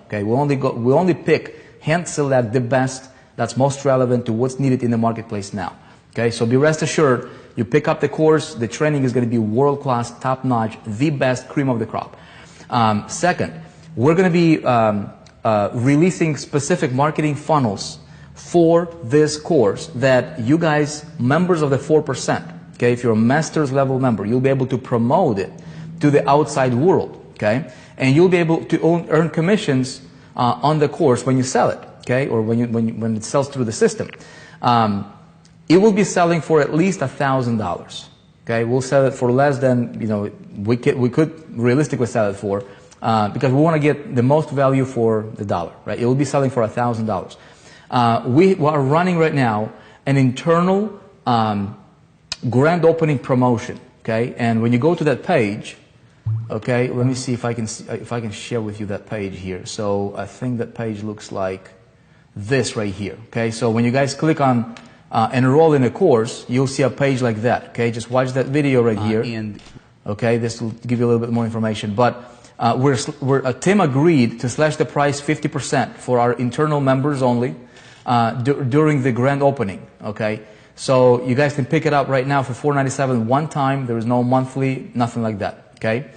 Speaker 1: Okay, we only pick, hand select the best that's most relevant to what's needed in the marketplace now. Okay, so be rest assured, you pick up the course, the training is going to be world-class, top-notch, the best, cream of the crop. Second, we're going to be releasing specific marketing funnels for this course that you guys, members of the 4%, okay, if you're a master's level member, you'll be able to promote it to the outside world, okay, and you'll be able to earn commissions on the course when you sell it, okay, or when it sells through the system. It will be selling for at least $1,000. Okay, we'll sell it for less than we could realistically sell it for, because we want to get the most value for the dollar. Right? It will be selling for $1,000. We are running right now an internal
Speaker 2: grand opening promotion. Okay, and when you go to that page, okay, let me see if I can share with you that page here. So I think that page looks like this right here. Okay, so when you guys click on enroll in a course, you'll see a page like that. Okay, just watch that video right here. Okay, this will give you a little bit more information. But Tim agreed to slash the price 50% for our internal members only during the grand opening. Okay, so you guys can pick it up right now for $497 one time. There is no monthly, nothing like that. Okay,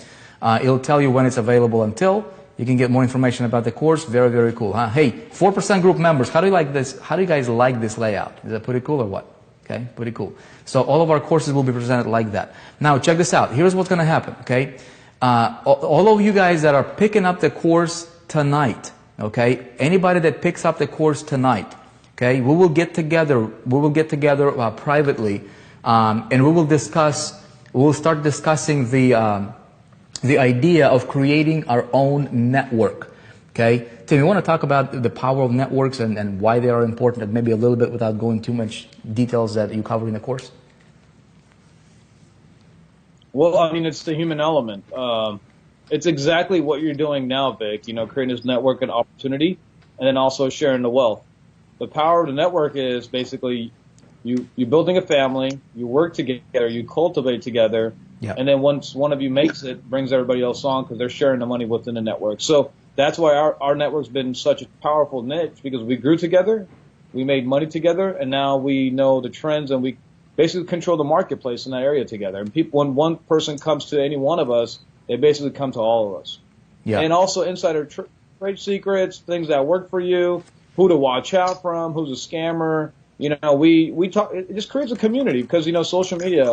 Speaker 2: it'll tell you when it's available until. You can get more information about the course. Very, very cool. Huh? Hey, 4% group members. How do you like this? How do you guys like this layout? Is that pretty cool or what? Okay, pretty cool. So all of our courses will be presented like that. Now check this out. Here's what's going to happen. Okay, all of you guys that are picking up the course tonight. Okay, anybody that picks up the course tonight. Okay, we will get together. We will get together privately, and we will discuss. We will start discussing the idea of creating our own network. Okay, Tim, you want to talk about the power of networks and why they are important, and maybe a little bit without going too much details that you cover in the course?
Speaker 1: Well, I mean, it's the human element. It's exactly what you're doing now, Vic. You know, creating this network and opportunity, and then also sharing the wealth. The power of the network is basically you're building a family, you work together, you cultivate together, and then once one of you makes it, brings everybody else on because they're sharing the money within the network. So that's why our network's been such a powerful niche, because we grew together, we made money together, and now we know the trends and we basically control the marketplace in that area together. And people, when one person comes to any one of us, they basically come to all of us. Yeah. And also insider trade secrets, things that work for you, who to watch out from, who's a scammer. You know, we talk. It just creates a community because, you know, social media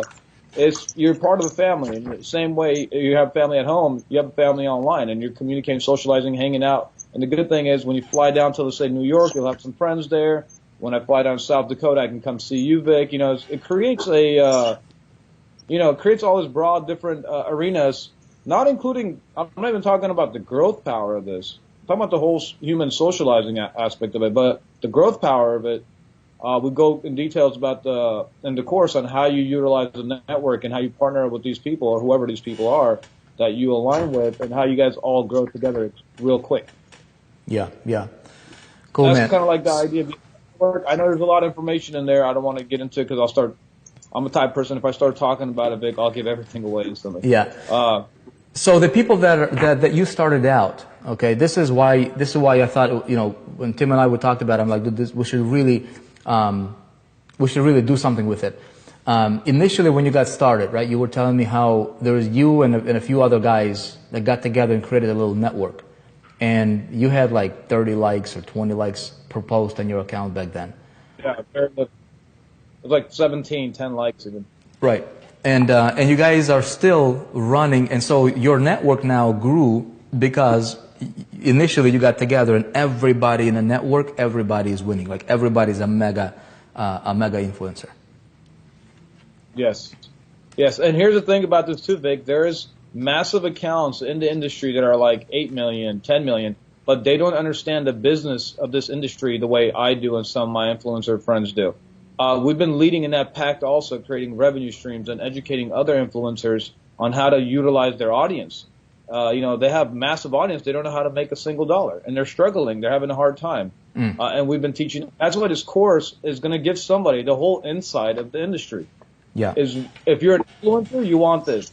Speaker 1: is, you're part of the family. In the same way you have family at home, you have a family online, and you're communicating, socializing, hanging out. And the good thing is when you fly down to, let's say, New York, you'll have some friends there. When I fly down to South Dakota, I can come see you, Vic. You know, it creates it creates all these broad different arenas, not including, I'm not even talking about the growth power of this. I'm talking about the whole human socializing aspect of it, but the growth power of it, we go in details about in the course on how you utilize the network and how you partner with these people or whoever these people are that you align with, and how you guys all grow together real quick.
Speaker 2: Yeah, yeah. Cool,
Speaker 1: That's
Speaker 2: man.
Speaker 1: kind of like the idea of network. I know there's a lot of information in there. I don't want to get into it because I'm a type of person, if I start talking about it, Vic, I'll give everything away instantly.
Speaker 2: Yeah. So the people that you started out, okay, this is why I thought, you know, when Tim and I would talk about it, I'm like, we should really do something with it. Initially, when you got started, right, you were telling me how there was you and a few other guys that got together and created a little network, and you had like 30 likes or 20 likes per post on your account back then.
Speaker 1: Yeah, it was like 10 likes even.
Speaker 2: Right. And you guys are still running, and so your network now grew because initially you got together and everybody in the network, everybody is winning. Like everybody's a mega influencer.
Speaker 1: Yes. Yes. And here's the thing about this too, Vic. There is massive accounts in the industry that are like 8 million, 10 million, but they don't understand the business of this industry the way I do and some of my influencer friends do. We've been leading in that pact also, creating revenue streams and educating other influencers on how to utilize their audience. You know, they have massive audience. They don't know how to make a single dollar, and they're struggling. They're having a hard time. And we've been teaching. That's why this course is going to give somebody the whole insight of the industry. Yeah. Is if you're an influencer, you want this.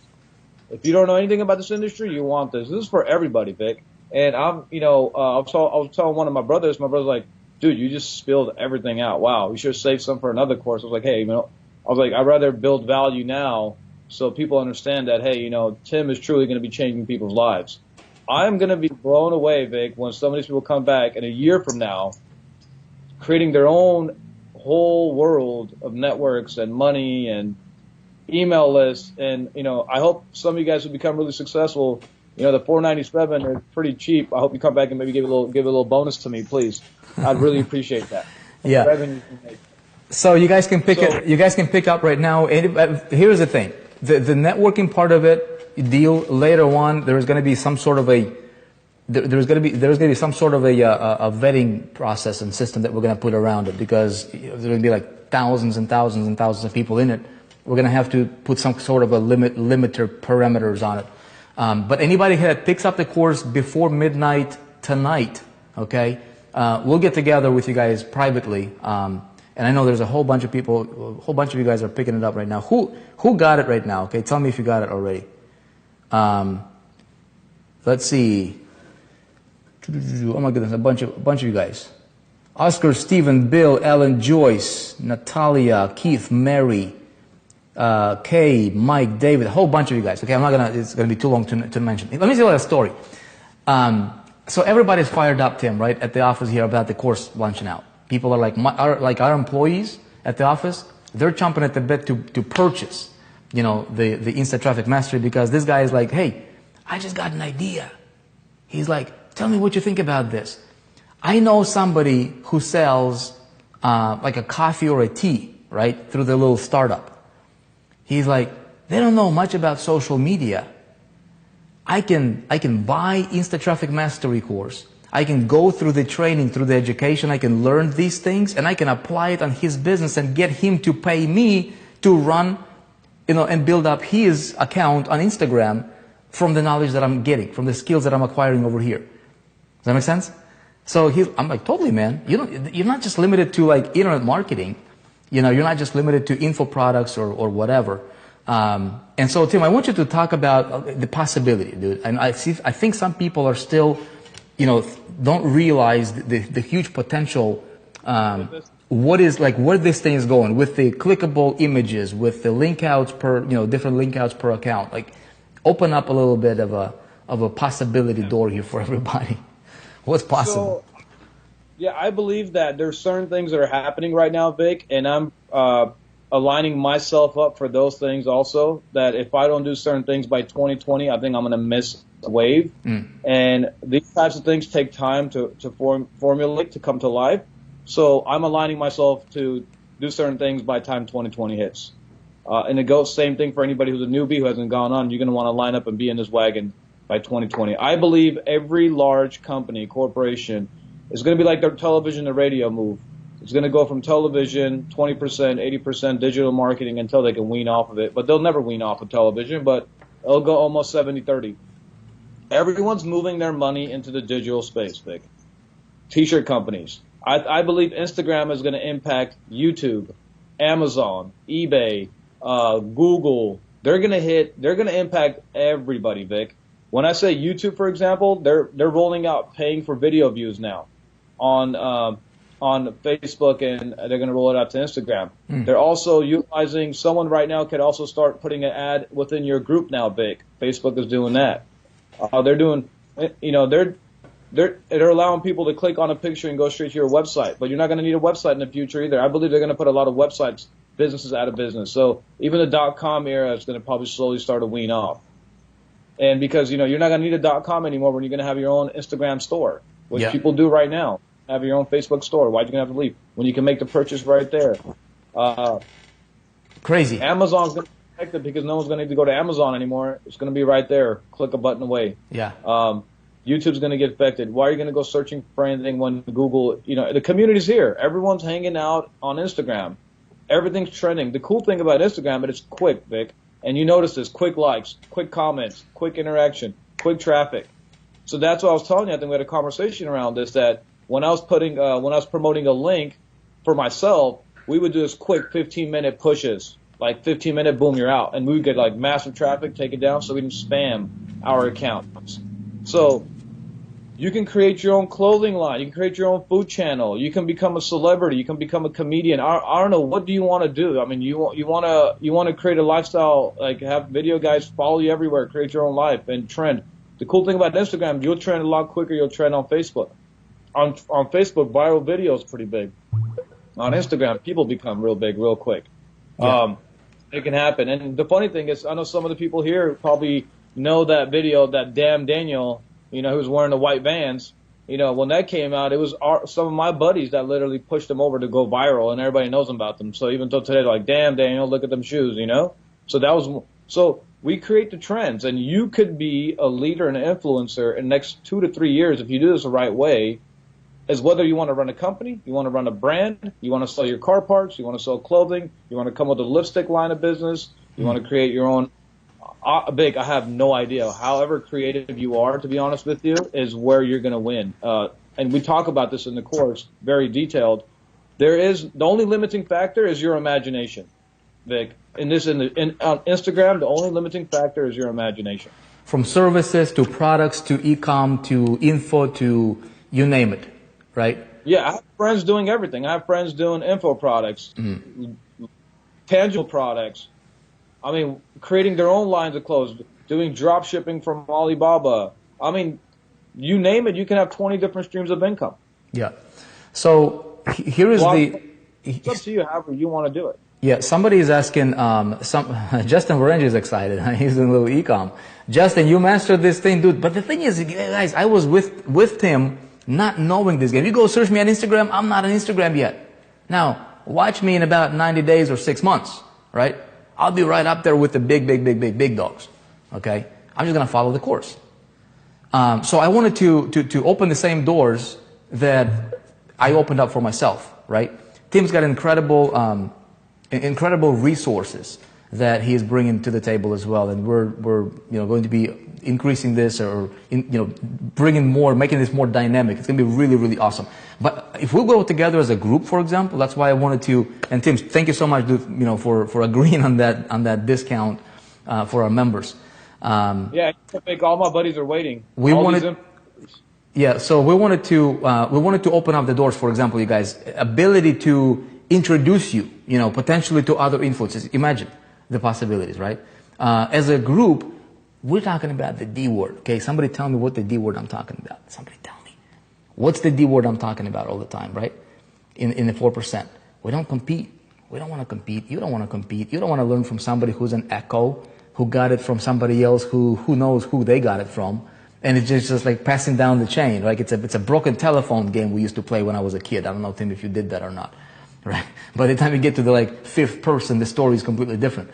Speaker 1: If you don't know anything about this industry, you want this. This is for everybody, Vic. And I'm, you know, I was telling one of my brothers. My brother's like, dude, you just spilled everything out. Wow, we should have saved some for another course. I was like, hey, you know, I'd rather build value now so people understand that, hey, you know, Tim is truly going to be changing people's lives. I'm going to be blown away, Vic, when some of these people come back in a year from now, creating their own whole world of networks and money and email lists. And, you know, I hope some of you guys will become really successful. You know, the $497 is pretty cheap. I hope you come back and maybe give a little bonus to me, please. I'd really appreciate that.
Speaker 2: Yeah. So you guys can pick up right now. Here's the thing: the networking part of it, deal later on. There's going to be some sort of a vetting process and system that we're going to put around it, because there's going to be like thousands and thousands and thousands of people in it, we're going to have to put some sort of a limiter parameters on it. But anybody that picks up the course before midnight tonight, okay, we'll get together with you guys privately. And I know there's a whole bunch of people, a whole bunch of you guys are picking it up right now. Who got it right now? Okay, tell me if you got it already. Let's see. Oh my goodness, a bunch of you guys. Oscar, Stephen, Bill, Ellen, Joyce, Natalia, Keith, Mary, Kay, Mike, David, a whole bunch of you guys. Okay, it's gonna be too long to mention. Let me tell you a story. So everybody's fired up, Tim, right, at the office here about the course launching out. People are like our employees at the office, they're chomping at the bit to purchase, the Insta Traffic Mastery, because this guy is like, hey, I just got an idea. He's like, tell me what you think about this. I know somebody who sells like a coffee or a tea, right, through their little startup. He's like, they don't know much about social media. I can buy Insta Traffic Mastery course. I can go through the training, through the education. I can learn these things, and I can apply it on his business and get him to pay me to run, and build up his account on Instagram from the knowledge that I'm getting, from the skills that I'm acquiring over here. Does that make sense? So I'm like, totally, man. You're not just limited to like internet marketing. You're not just limited to info products or whatever. And so, Tim, I want you to talk about the possibility, dude. And I think some people are still, don't realize the huge potential. Where this thing is going with the clickable images, with the link outs per, different link outs per account. Like, open up a little bit of a possibility door here for everybody. What's possible?
Speaker 1: So, yeah, I believe that there's certain things that are happening right now, Vic, and I'm aligning myself up for those things also, that if I don't do certain things by 2020, I think I'm going to miss a wave. And these types of things take time to formulate, to come to life. So I'm aligning myself to do certain things by time 2020 hits. And it goes same thing for anybody who's a newbie who hasn't gone on. You're going to want to line up and be in this wagon by 2020. I believe every large company, corporation, is going to be like their television to radio move. It's going to go from television, 20%, 80% digital marketing until they can wean off of it. But they'll never wean off of television, but it'll go almost 70-30. Everyone's moving their money into the digital space, Vic. T-shirt companies. I believe Instagram is going to impact YouTube, Amazon, eBay, Google. They're going to impact everybody, Vic. When I say YouTube, for example, they're rolling out paying for video views now on Facebook, and they're going to roll it out to Instagram. They're also utilizing, someone right now could also start putting an ad within your group now, Vic. Facebook is doing that. They're doing, they're allowing people to click on a picture and go straight to your website, but you're not going to need a website in the future either. I believe they're going to put a lot of websites, businesses out of business. So even the .com era is going to probably slowly start to wean off. And because, you're not going to need a .com anymore when you're going to have your own Instagram store, which people do right now. Have your own Facebook store. Why are you going to have to leave when you can make the purchase right there?
Speaker 2: Crazy.
Speaker 1: Amazon's going to be affected because no one's going to need to go to Amazon anymore. It's going to be right there. Click a button away.
Speaker 2: Yeah.
Speaker 1: YouTube's going to get affected. Why are you going to go searching for anything when Google, the community's here. Everyone's hanging out on Instagram. Everything's trending. The cool thing about Instagram is it's quick, Vic. And you notice this, quick likes, quick comments, quick interaction, quick traffic. So that's what I was telling you. I think we had a conversation around this, that when I was promoting a link for myself, we would do this quick 15-minute pushes, like 15-minute boom, you're out. And we would get like massive traffic, take it down so we didn't spam our accounts. So you can create your own clothing line. You can create your own food channel. You can become a celebrity. You can become a comedian. I don't know. What do you want to do? I mean, you want to create a lifestyle, like have video guys follow you everywhere, create your own life and trend. The cool thing about Instagram, you'll trend a lot quicker. You'll trend on Facebook. On Facebook, viral video is pretty big. On Instagram, people become real big real quick.
Speaker 2: Yeah.
Speaker 1: It can happen. And the funny thing is, I know some of the people here probably know that video, that damn Daniel, who was wearing the white Vans. When that came out, it was some of my buddies that literally pushed them over to go viral, and everybody knows about them. So even though today they're like, damn, Daniel, look at them shoes, So we create the trends, and you could be a leader and an influencer in the next 2 to 3 years if you do this the right way. is whether you want to run a company, you want to run a brand, you want to sell your car parts, you want to sell clothing, you want to come with a lipstick line of business, you want to create your own. Big, I have no idea. However creative you are, to be honest with you, is where you're going to win. And we talk about this in the course, very detailed. The only limiting factor is your imagination, Vic. On Instagram, the only limiting factor is your imagination.
Speaker 2: From services to products to e-com to info to you name it, right?
Speaker 1: Yeah, I have friends doing everything. I have friends doing info products, tangible products. I mean, creating their own lines of clothes, doing drop shipping from Alibaba. I mean, you name it, you can have 20 different streams of income.
Speaker 2: Yeah. So here is
Speaker 1: it's up to you however you want to do it.
Speaker 2: Yeah, somebody is asking, Justin Varengi is excited. He's doing a little e-com. Justin, you mastered this thing, dude. But the thing is, guys, I was with Tim not knowing this game. You go search me on Instagram, I'm not on Instagram yet. Now, watch me in about 90 days or 6 months, right? I'll be right up there with the big dogs, okay? I'm just going to follow the course. So I wanted to open the same doors that I opened up for myself, right? Tim's got incredible resources that he is bringing to the table as well, and we're going to be increasing this or bringing more, making this more dynamic. It's going to be really awesome. But if we go together as a group, for example, that's why I wanted to. And Tim, thank you so much, dude, for agreeing on that discount for our members.
Speaker 1: Yeah, Vic, all my buddies are waiting.
Speaker 2: Yeah, so we wanted to open up the doors. For example, you guys, ability to introduce you, potentially to other influencers. Imagine the possibilities, right? As a group, we're talking about the D word. Okay, somebody tell me what the D word I'm talking about. Somebody tell me. What's the D word I'm talking about all the time, right? In the 4%. We don't compete. We don't want to compete. You don't want to compete. You don't want to learn from somebody who's an echo, who got it from somebody else who knows who they got it from. And it's just like passing down the chain. Like it's a broken telephone game we used to play when I was a kid. I don't know, Tim, if you did that or not. Right? By the time you get to the fifth person, the story is completely different.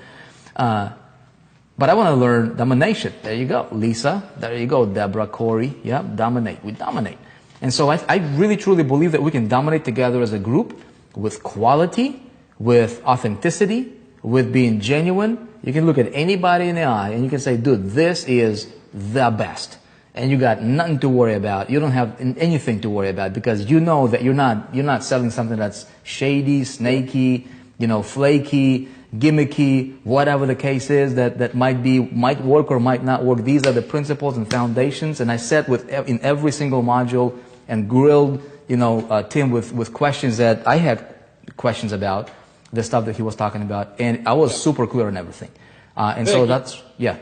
Speaker 2: But I want to learn domination. There you go. Lisa, there you go. Deborah, Corey. Yeah, dominate. We dominate. And so I really truly believe that we can dominate together as a group with quality, with authenticity, with being genuine. You can look at anybody in the eye and you can say, dude, this is the best. And you got nothing to worry about. You don't have anything to worry about because you know that you're not selling something that's shady, snaky, flaky, gimmicky, whatever the case is that might work or might not work. These are the principles and foundations. And I sat in every single module and grilled, Tim with questions that I had questions about, the stuff that he was talking about, and I was super clear on everything. And so that's, yeah.
Speaker 1: I'm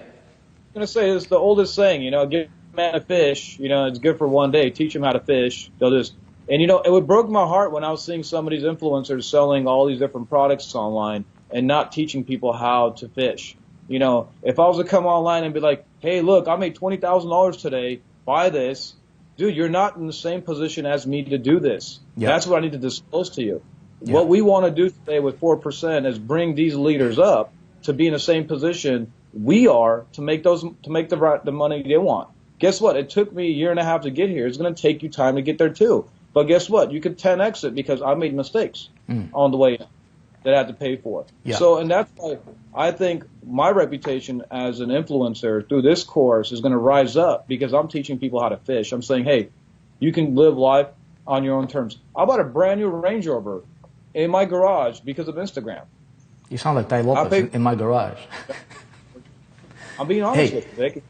Speaker 1: gonna say it's the oldest saying, give a man a fish, it's good for one day. Teach him how to fish. It broke my heart when I was seeing some of these influencers selling all these different products online and not teaching people how to fish. If I was to come online and be like, hey, look, I made $20,000 today, buy this. Dude, you're not in the same position as me to do this. Yep. That's what I need to disclose to you. Yep. What we want to do today with 4% is bring these leaders up to be in the same position we are to make the money they want. Guess what? It took me a year and a half to get here. It's going to take you time to get there too. But guess what? You could 10x it because I made mistakes on the way that I had to pay for. Yeah. So, and that's why I think my reputation as an influencer through this course is going to rise up because I'm teaching people how to fish. I'm saying, hey, you can live life on your own terms. I bought a brand new Range Rover in my garage because of Instagram.
Speaker 2: You sound like Ty Lopez in my garage.
Speaker 1: I'm being honest with you, Vic.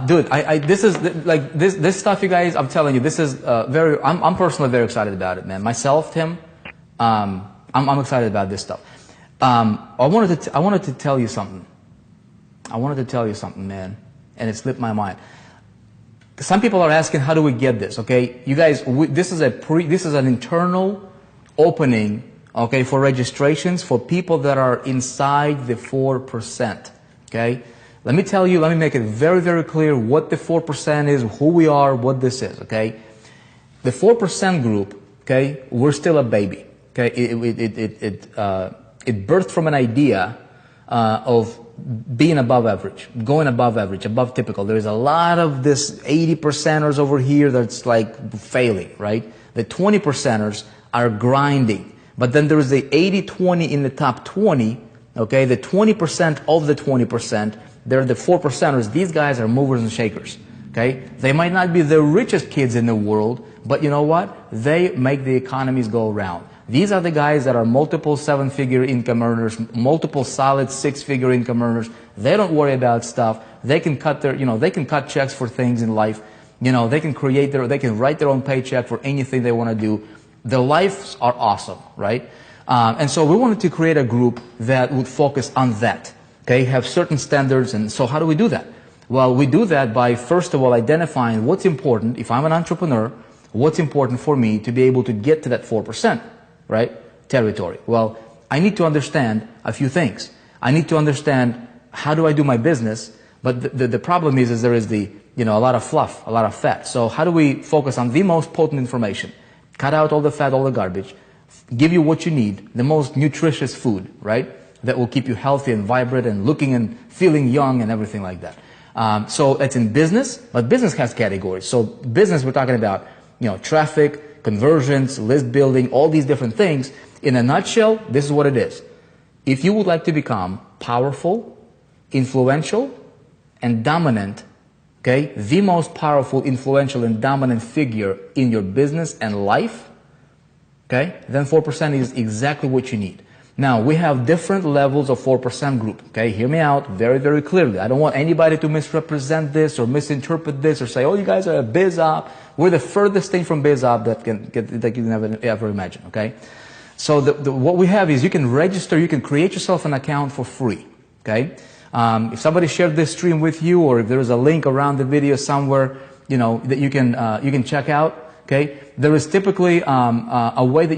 Speaker 2: Dude, this is this stuff, you guys. I'm telling you, this is I'm personally very excited about it, man. Myself, Tim, I'm excited about this stuff. I wanted to tell you something. I wanted to tell you something, man, and it slipped my mind. Some people are asking, how do we get this? Okay, you guys, this is an internal opening. Okay, for registrations for people that are inside the 4%. Okay. Let me make it very, very clear what the 4% is, who we are, what this is, okay? The 4% group, okay, we're still a baby, okay? It birthed from an idea of being above average, going above average, above typical. There's a lot of this 80%ers over here that's like failing, right? The 20 percenters are grinding. But then there is the 80-20 in the top 20, okay? The 20% of the 20%, they're the 4 percenters. These guys are movers and shakers, okay? They might not be the richest kids in the world, but you know what? They make the economies go around. These are the guys that are multiple 7-figure income earners, multiple solid 6-figure income earners. They don't worry about stuff. They can cut their, they can cut checks for things in life. They can they can write their own paycheck for anything they want to do. Their lives are awesome, right? And so we wanted to create a group that would focus on that, okay? Have certain standards. And so how do we do that? Well, we do that by, first of all, identifying what's important. If I'm an entrepreneur, what's important for me to be able to get to that 4%, right, territory? Well, I need to understand a few things. I need to understand how do I do my business, but the problem is there is a lot of fluff, a lot of fat. So how do we focus on the most potent information? Cut out all the fat, all the garbage, give you what you need, the most nutritious food, right, that will keep you healthy and vibrant and looking and feeling young and everything like that. So it's in business, but business has categories. So business, we're talking about, traffic, conversions, list building, all these different things. In a nutshell, this is what it is. If you would like to become powerful, influential, and dominant, okay, the most powerful, influential, and dominant figure in your business and life, okay, then 4% is exactly what you need. Now, we have different levels of 4% group, okay? Hear me out very, very clearly. I don't want anybody to misrepresent this or misinterpret this or say, oh, you guys are a biz op. We're the furthest thing from biz op that you can ever imagine, okay? So what we have is you can register, you can create yourself an account for free, okay? If somebody shared this stream with you, or if there is a link around the video somewhere, that you can check out, okay? There is typically a way that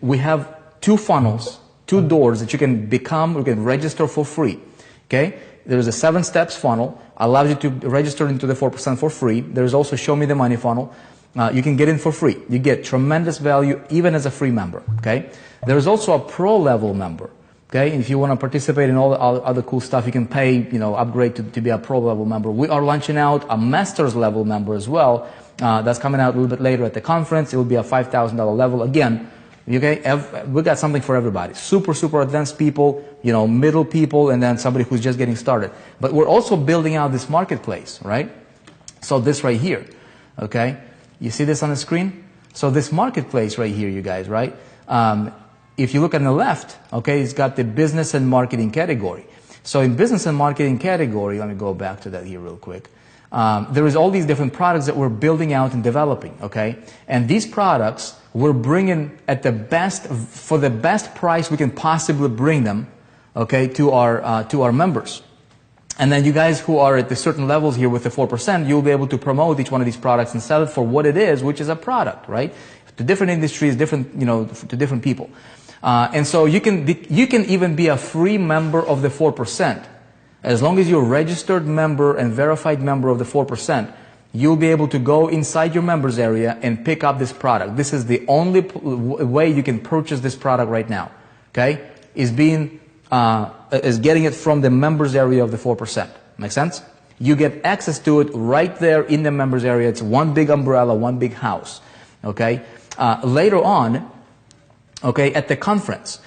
Speaker 2: we have 2 funnels, 2 doors that you can register for free, okay? There's a 7 steps funnel, allows you to register into the 4% for free. There's also Show Me the Money funnel. You can get in for free. You get tremendous value even as a free member, okay? There's also a pro level member, okay? If you want to participate in all the other cool stuff, you can pay, upgrade to be a pro level member. We are launching out a master's level member as well. That's coming out a little bit later at the conference. It will be a $5,000 level. Again, okay, we got something for everybody. Super, super advanced people, middle people, and then somebody who's just getting started. But we're also building out this marketplace, right? So this right here, okay? You see this on the screen? So this marketplace right here, you guys, right? If you look on the left, okay, it's got the business and marketing category. So in business and marketing category, let me go back to that here real quick. There is all these different products that we're building out and developing, okay? And these products, we're bringing for the best price we can possibly bring them, okay, to our members. And then you guys who are at the certain levels here with the 4%, you'll be able to promote each one of these products and sell it for what it is, which is a product, right? To different industries, to different people. And so you can even be a free member of the 4%. As long as you're a registered member and verified member of the 4%, you'll be able to go inside your members area and pick up this product. This is the only way you can purchase this product right now, okay? Is getting it from the members area of the 4%. Make sense? You get access to it right there in the members area. It's one big umbrella, one big house, okay? Later on, okay, at the conference,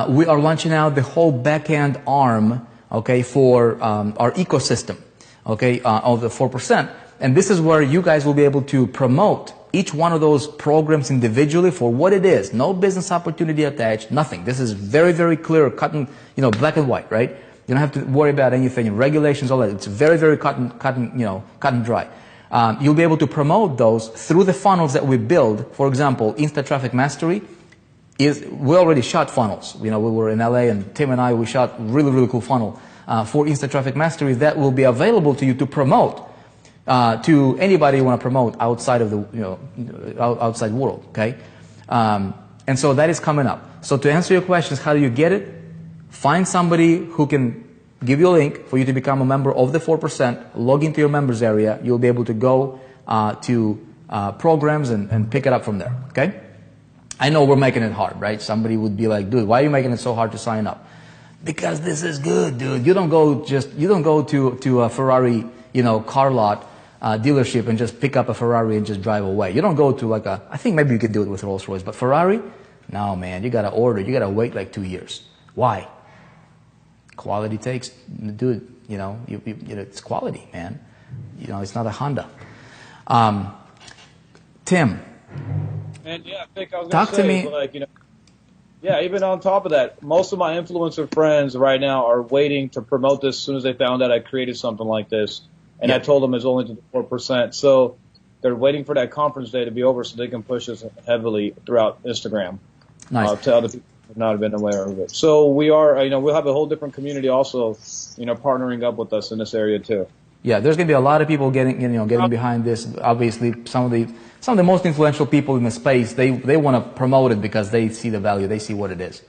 Speaker 2: we are launching out the whole back-end arm, okay, for our ecosystem, okay, of the 4%. And this is where you guys will be able to promote each one of those programs individually for what it is. No business opportunity attached, nothing. This is very, very clear, cut and, black and white, right? You don't have to worry about anything, regulations, all that. It's very, very cut and dry. You'll be able to promote those through the funnels that we build. For example, Insta Traffic Mastery we already shot funnels. We were in LA and Tim and we shot really, really cool funnel for Insta Traffic Mastery that will be available to you to promote to anybody you want to promote outside of the outside world. Okay, and so that is coming up. So to answer your questions, how do you get it? Find somebody who can give you a link for you to become a member of the 4%. Log into your members area. You'll be able to go to programs and pick it up from there. Okay. I know we're making it hard, right? Somebody would be like, dude, why are you making it so hard to sign up? Because this is good, dude. You don't go to a Ferrari, car lot, dealership and just pick up a Ferrari and just drive away. You don't go to like I think maybe you could do it with Rolls Royce, but Ferrari, no man, you gotta order, you gotta wait like 2 years. Why? Quality takes, dude, you know, it's quality, man. You know, it's not a Honda. Tim.
Speaker 1: And yeah, Vic, I was
Speaker 2: Talk to me.
Speaker 1: Like, you know, yeah, even on top of that, most of my influencer friends right now are waiting to promote this as soon as they found out I created something like this. And I told them it's only to the 4%. So they're waiting for that conference day to be over so they can push us heavily throughout Instagram.
Speaker 2: Nice.
Speaker 1: To other people who have not been aware of it. So we are, you know, we'll have a whole different community also, you know, partnering up with us in this area too.
Speaker 2: Yeah, there's going to be a lot of people getting behind this. Obviously, some of the most influential people in the space, they want to promote it because they see the value, they see what it is.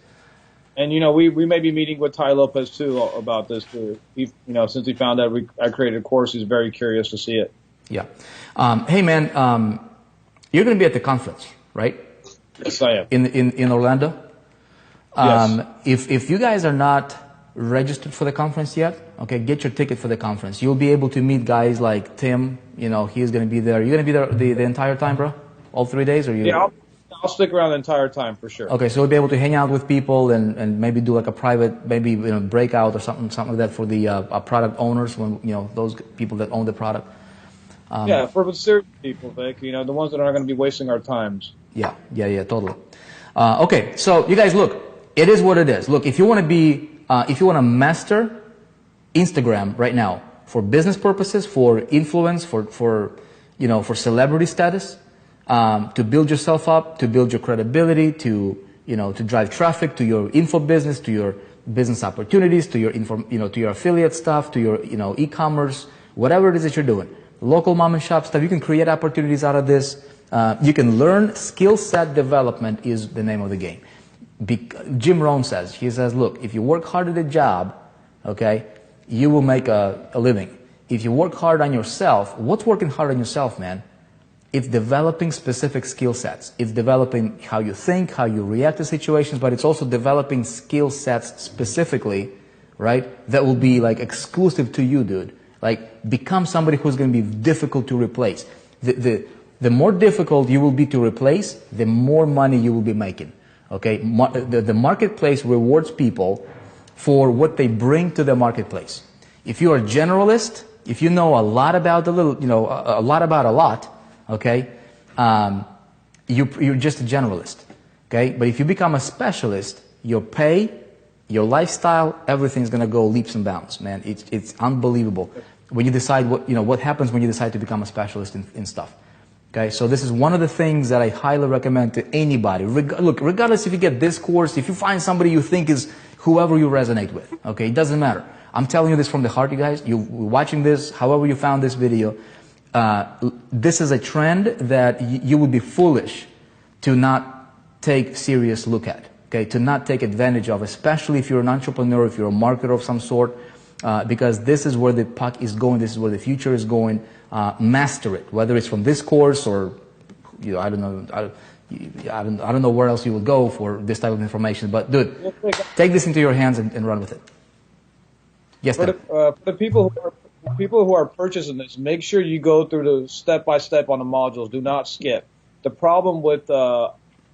Speaker 1: And you know, we may be meeting with Ty Lopez too about this too. He, you know, since he found out I created a course, he's very curious to see it.
Speaker 2: Yeah. Hey man, you're going to be at the conference, right?
Speaker 1: Yes, I am.
Speaker 2: In Orlando.
Speaker 1: Yes.
Speaker 2: If you guys are not registered for the conference yet, okay, get your ticket for the conference. You'll be able to meet guys like Tim. You know, he's going to be there. You're going to be there the entire time, bro? All 3 days? Or you?
Speaker 1: Yeah, I'll stick around the entire time for sure.
Speaker 2: Okay, so we'll be able to hang out with people and maybe do like a private, maybe, you know, breakout or something like that for the product owners, when, you know, those people that own the product.
Speaker 1: Yeah, for the serious people, Vic, you know, the ones that aren't going to be wasting our times.
Speaker 2: Yeah, totally. Okay, so you guys, look, it is what it is. Look, if you want to master Instagram right now for business purposes, for influence, for celebrity status, to build yourself up, to build your credibility, to drive traffic to your info business, to your business opportunities, to your to your affiliate stuff, to your e-commerce, whatever it is that you're doing, local mom and shop stuff. You can create opportunities out of this. You can learn. Skill set development is the name of the game. Jim Rohn says, look, if you work hard at a job, okay, you will make a living. If you work hard on yourself, what's working hard on yourself, man? It's developing specific skill sets. It's developing how you think, how you react to situations, but it's also developing skill sets specifically, right, that will be like exclusive to you, dude. Like, become somebody who's going to be difficult to replace. The more difficult you will be to replace, the more money you will be making. Okay, the marketplace rewards people for what they bring to the marketplace. If you are a generalist, if you know a lot about a lot, okay, you're just a generalist. Okay, but if you become a specialist, your pay, your lifestyle, everything's gonna go leaps and bounds, man. It's unbelievable when you decide what happens when you decide to become a specialist in stuff. Okay, so this is one of the things that I highly recommend to anybody. Look, regardless if you get this course, if you find somebody you think is whoever you resonate with, okay, it doesn't matter. I'm telling you this from the heart, you guys. You're watching this, however you found this video. This is a trend that you would be foolish to not take serious look at, okay, to not take advantage of, especially if you're an entrepreneur, if you're a marketer of some sort, because this is where the puck is going, this is where the future is going. Master it, whether it's from this course or, I don't know where else you would go for this type of information. But dude, take this into your hands and run with it. Yes,
Speaker 1: for the people who are purchasing this, make sure you go through the step by step on the modules. Do not skip. The problem with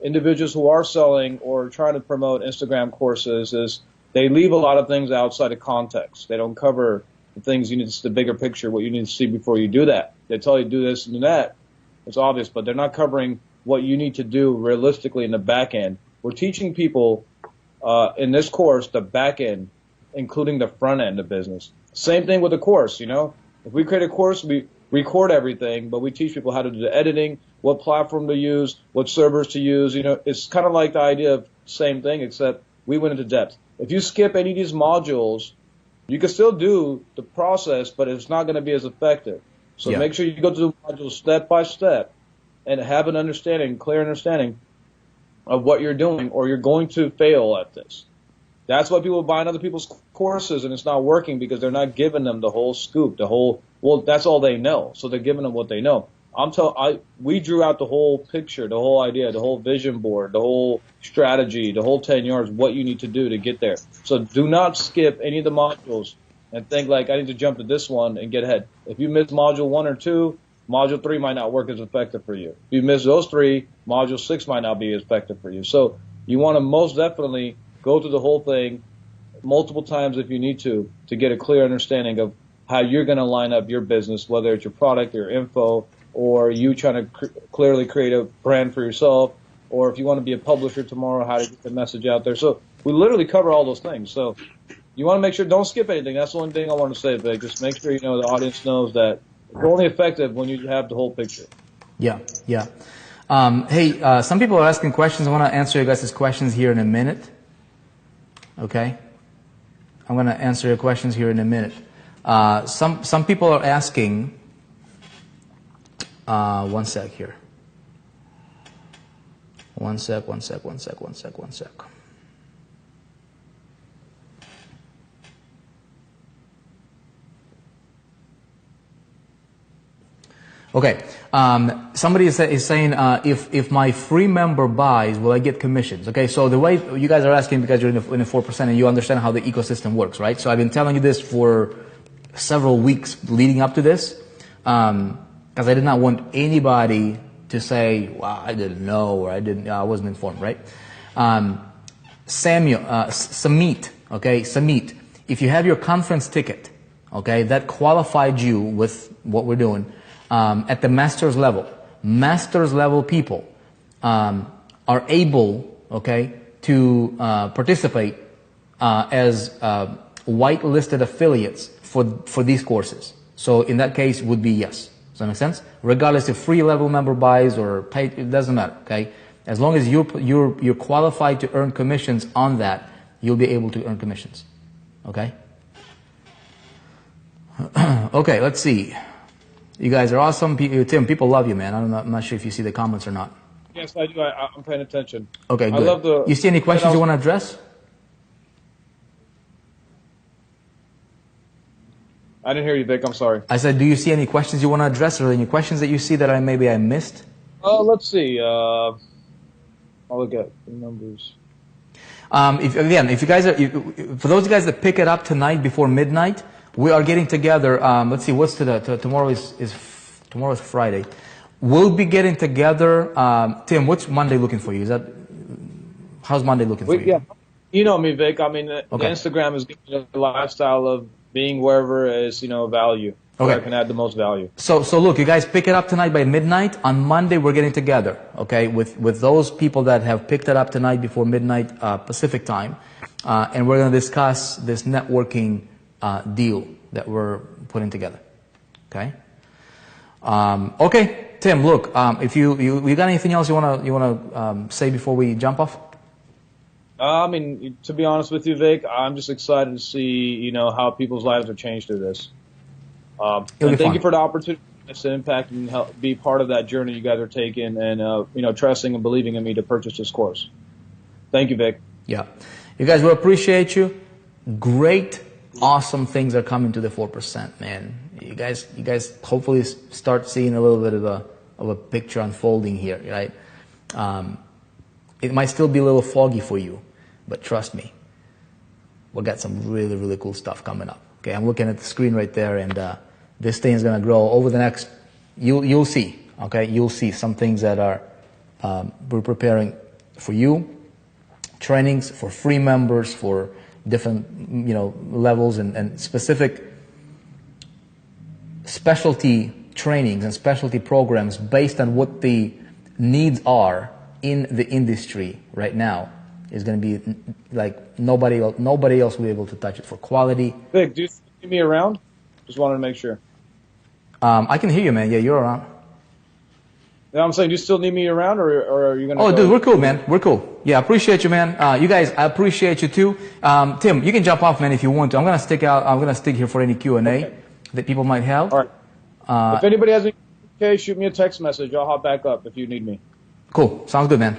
Speaker 1: individuals who are selling or trying to promote Instagram courses is they leave a lot of things outside of context. They don't cover the things you need, the bigger picture, what you need to see before you do that. They tell you do this and do that. It's obvious, but they're not covering what you need to do realistically in the back end. We're teaching people in this course the back end, including the front end of business. Same thing with the course, If we create a course, we record everything, but we teach people how to do the editing, what platform to use, what servers to use. It's kind of like the idea of same thing, except we went into depth. If you skip any of these modules, you can still do the process, but it's not going to be as effective. So make sure you go through the modules step by step and have an understanding, clear understanding of what you're doing, or you're going to fail at this. That's why people buy other people's courses and it's not working, because they're not giving them the whole scoop, that's all they know. So they're giving them what they know. We drew out the whole picture, the whole idea, the whole vision board, the whole strategy, the whole 10 yards, what you need to do to get there. So do not skip any of the modules. and think like, I need to jump to this one and get ahead. If you miss module 1 or 2, module 3 might not work as effective for you. If you miss those 3, module 6 might not be as effective for you. So you want to most definitely go through the whole thing multiple times if you need to get a clear understanding of how you're going to line up your business, whether it's your product, your info, or you trying to clearly create a brand for yourself, or if you want to be a publisher tomorrow, how to get the message out there. So we literally cover all those things. So you want to make sure, don't skip anything. That's the one thing I want to say, Vic. Just make sure the audience knows that it's only effective when you have the whole picture.
Speaker 2: Yeah, yeah. Hey, some people are asking questions. I want to answer you guys' questions here in a minute. Okay? I'm going to answer your questions here in a minute. Some people are asking, one sec here. One sec. Okay. Somebody is saying, if my free member buys, will I get commissions? Okay, so the way you guys are asking, because you're in the 4% and you understand how the ecosystem works, right? So I've been telling you this for several weeks leading up to this, because I did not want anybody to say, well, I didn't know, or I wasn't informed, right? Samit, okay, Samit, if you have your conference ticket, okay, that qualified you with what we're doing, at the master's level people are able, okay, to participate as whitelisted affiliates for these courses. So in that case, would be yes. Does that make sense? Regardless if free level member buys or paid, it doesn't matter. Okay, as long as you're qualified to earn commissions on that, you'll be able to earn commissions. Okay. Okay, let's see. You guys are awesome. Tim, people love you, man. I'm not sure if you see the comments or not.
Speaker 1: Yes, I do. I'm paying attention.
Speaker 2: Okay, good.
Speaker 1: I love
Speaker 2: you see any questions you want to address?
Speaker 1: I didn't hear you, Vic. I'm sorry.
Speaker 2: I said, do you see any questions you want to address, or any questions that you see that I missed?
Speaker 1: Let's see. I'll look at the numbers.
Speaker 2: If you guys are, for those of you guys that pick it up tonight before midnight, we are getting together. Let's see, what's tomorrow is Friday. We'll be getting together. Tim, what's Monday looking for you? How's Monday looking for you?
Speaker 1: Yeah, you know me, Vic. I mean, the Instagram is giving me a lifestyle of being wherever is value.
Speaker 2: Okay.
Speaker 1: Where I can add the most value.
Speaker 2: So look, you guys pick it up tonight by midnight. On Monday, we're getting together, okay, with those people that have picked it up tonight before midnight Pacific time, and we're going to discuss this networking deal that we're putting together, okay? Okay, Tim, look, if you got anything else you wanna say before we jump off?
Speaker 1: I mean, to be honest with you, Vic, I'm just excited to see how people's lives are changed through this. And thank you for the opportunity to impact and help be part of that journey you guys are taking, and trusting and believing in me to purchase this course. Thank you, Vic.
Speaker 2: Yeah, you guys will appreciate you. Great, awesome things are coming to the 4%, man. You guys hopefully start seeing a little bit of a picture unfolding here, right? It might still be a little foggy for you, but trust me, we got some really, really cool stuff coming up. Okay, I'm looking at the screen right there, and this thing is going to grow over the next. You'll see. Okay, you'll see some things that are we're preparing for you, trainings for free members, for different levels and specific specialty trainings and specialty programs based on what the needs are in the industry right now. Is going to be like nobody else will be able to touch it for quality.
Speaker 1: Vic, do you see me around? Just wanted to make sure.
Speaker 2: I can hear you, man. Yeah, you're around.
Speaker 1: Yeah, I'm saying, do you still need me around, or are you going to
Speaker 2: Oh, dude, we're cool, man. We're cool. Yeah, I appreciate you, man. You guys, I appreciate you too. Tim, you can jump off, man, if you want to. I'm going to stick here for any Q&A that people might have.
Speaker 1: All right. If anybody has any, shoot me a text message. I'll hop back up if you need me. Cool.
Speaker 2: Sounds good, man.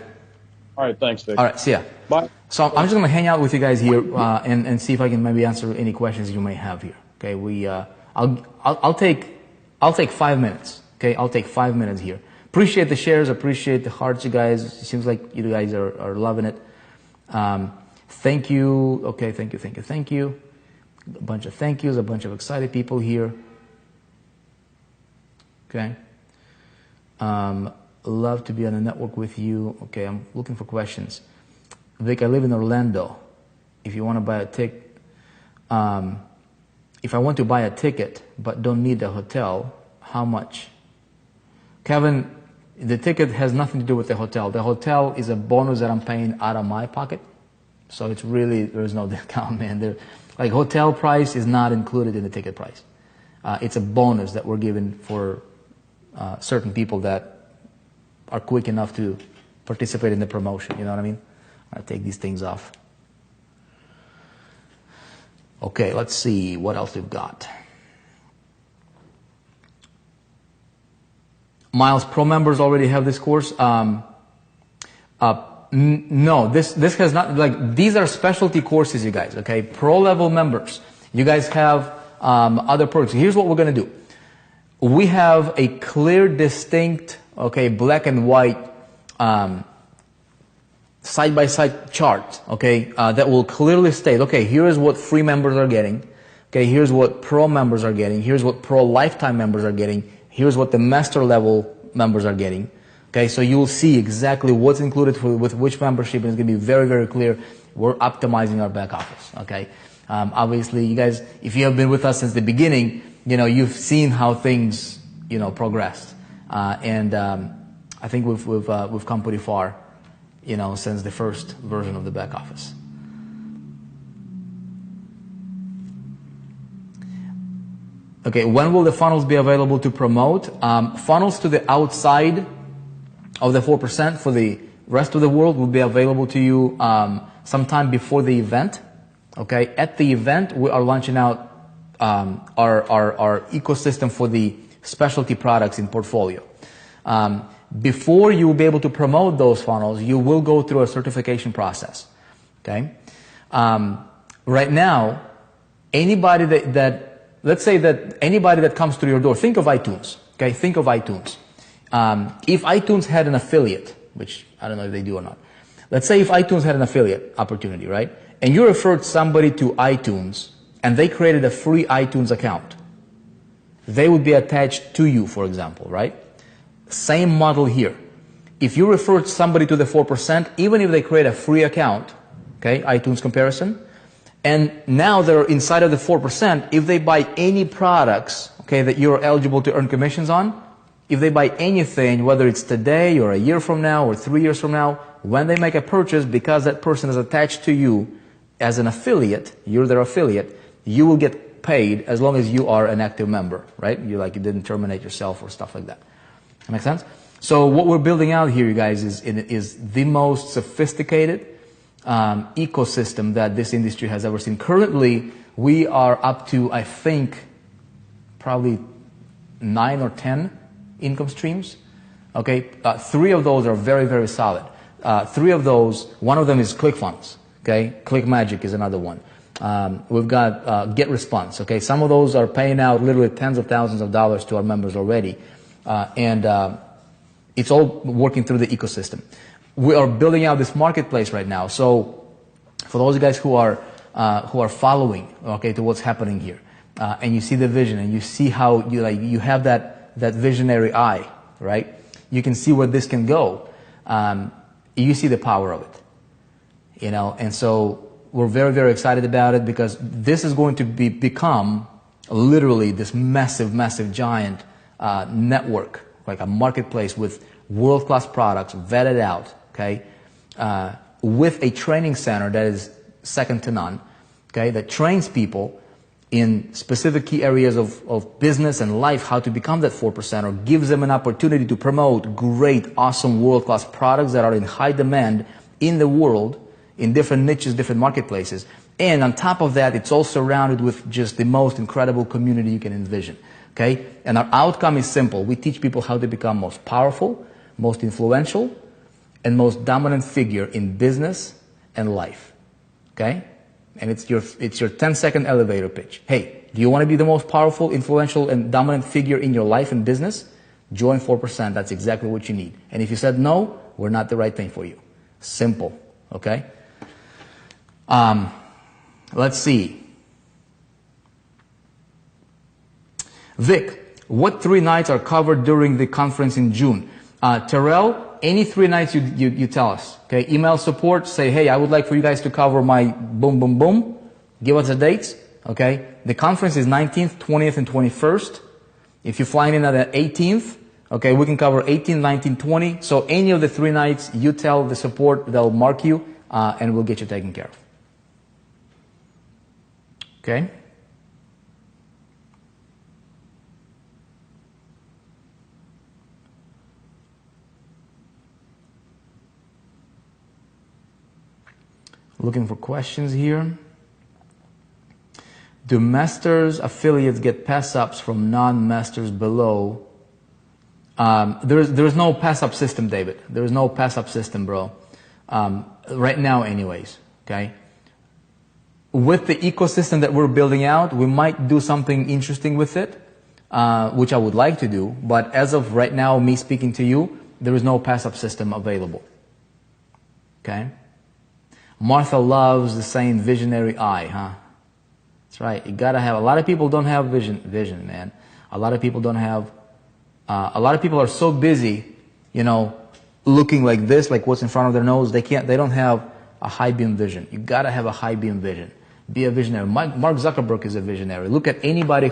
Speaker 1: All right, thanks, Vic.
Speaker 2: All right, see ya.
Speaker 1: Bye.
Speaker 2: So I'm just going to hang out with you guys here and see if I can maybe answer any questions you may have here. Okay, I'll take 5 minutes. Okay, I'll take 5 minutes here. Appreciate the shares, appreciate the hearts, you guys. It seems like you guys are loving it. Thank you. Okay, thank you. A bunch of thank yous, a bunch of excited people here. Okay. Love to be on a network with you. Okay, I'm looking for questions. Vic, I live in Orlando. If you want to buy a ticket, if I want to buy a ticket but don't need a hotel, how much? Kevin, the ticket has nothing to do with the hotel. The hotel is a bonus that I'm paying out of my pocket. So it's really, there's no discount, man. Like hotel price is not included in the ticket price. It's a bonus that we're giving for certain people that are quick enough to participate in the promotion. You know what I mean? I'll take these things off. Okay, let's see what else we've got. Miles, pro members already have this course. No, this has not, like, these are specialty courses, you guys, okay? Pro level members, you guys have other perks. Here's what we're going to do. We have a clear, distinct, okay, black and white side-by-side chart, okay, that will clearly state, okay, here is what free members are getting, okay, here's what pro members are getting, here's what pro lifetime members are getting, here's what the master level members are getting. Okay, so you'll see exactly what's included with which membership, and it's going to be very, very clear. We're optimizing our back office. Okay, obviously, you guys, if you have been with us since the beginning, you know you've seen how things, you know, progressed, and I think we've come pretty far, you know, since the first version of the back office. Okay, when will the funnels be available to promote? Funnels to the outside of the 4% for the rest of the world will be available to you sometime before the event. Okay, at the event we are launching out our ecosystem for the specialty products in portfolio. Before you will be able to promote those funnels, you will go through a certification process. Okay, right now, anybody that let's say that anybody that comes through your door, think of iTunes. Okay, think of iTunes. If iTunes had an affiliate, which I don't know if they do or not. Let's say if iTunes had an affiliate opportunity, right? And you referred somebody to iTunes and they created a free iTunes account. They would be attached to you, for example, right? Same model here. If you referred somebody to the 4%, even if they create a free account, okay, iTunes comparison, and now they're inside of the 4%, if they buy any products, okay, that you're eligible to earn commissions on, if they buy anything, whether it's today or a year from now or 3 years from now, when they make a purchase, because that person is attached to you as an affiliate, you're their affiliate, you will get paid as long as you are an active member, right? You didn't terminate yourself or stuff like that. That make sense? So what we're building out here, you guys, is the most sophisticated ecosystem that this industry has ever seen. Currently, we are up to, I think, probably 9 or 10 income streams. Okay, 3 of those are very, very solid. 3 of those, one of them is ClickFunnels. Okay, ClickMagic is another one. We've got GetResponse. Okay, some of those are paying out literally tens of thousands of dollars to our members already, and it's all working through the ecosystem. We are building out this marketplace right now. So, for those guys who are following, okay, to what's happening here, and you see the vision, and you see how you have that visionary eye, right? You can see where this can go. You see the power of it, you know. And so we're very, very excited about it because this is going to become literally this massive, massive, giant network, like a marketplace with world-class products vetted out, okay, with a training center that is second to none, okay, that trains people in specific key areas of business and life, how to become that 4%, or gives them an opportunity to promote great, awesome, world-class products that are in high demand in the world, in different niches, different marketplaces. And on top of that, it's all surrounded with just the most incredible community you can envision. Okay? And our outcome is simple. We teach people how to become most powerful, most influential, and most dominant figure in business and life. Okay? And it's your 10-second elevator pitch. Hey, do you want to be the most powerful, influential, and dominant figure in your life and business? Join 4%. That's exactly what you need. And if you said no, we're not the right thing for you. Simple. Okay? Let's see. Vic, what 3 nights are covered during the conference in June? Terrell, any 3 nights you tell us. Okay, email support, say, hey, I would like for you guys to cover my boom, boom, boom. Give us the dates. Okay, the conference is 19th, 20th, and 21st. If you're flying in at the 18th, okay, we can cover 18, 19, 20. So any of the 3 nights, you tell the support, they'll mark you, and we'll get you taken care of. Okay? Looking for questions here. Do Masters affiliates get pass-ups from non-Masters below? There's no pass-up system, David. There's no pass-up system, bro. Right now anyways, okay? With the ecosystem that we're building out, we might do something interesting with it, which I would like to do, but as of right now, me speaking to you, there is no pass-up system available. Okay? Martha loves the saying visionary eye, huh? That's right. You gotta have, a lot of people don't have vision, man. A lot of people don't have, a lot of people are so busy, you know, looking like this, like what's in front of their nose. They don't have a high beam vision. You gotta have a high beam vision. Be a visionary. Mark Zuckerberg is a visionary. Look at anybody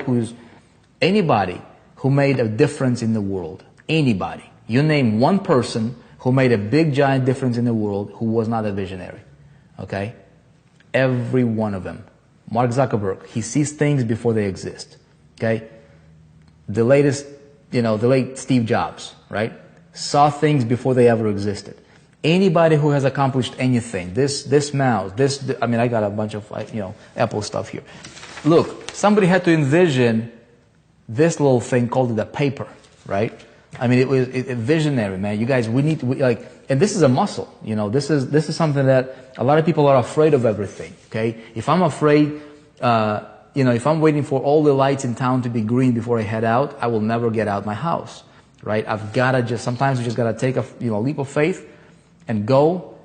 Speaker 2: who made a difference in the world. Anybody. You name one person who made a big giant difference in the world who was not a visionary. Okay? Every one of them. Mark Zuckerberg, he sees things before they exist. Okay? The late Steve Jobs, right? Saw things before they ever existed. Anybody who has accomplished anything, this mouse, I got a bunch of, Apple stuff here. Look, somebody had to envision this little thing called a paper, right? I mean, it was a visionary, man. You guys, and this is a muscle, this is something that a lot of people are afraid of everything, okay? If I'm afraid, if I'm waiting for all the lights in town to be green before I head out, I will never get out my house, right? Sometimes we just gotta take a, leap of faith and go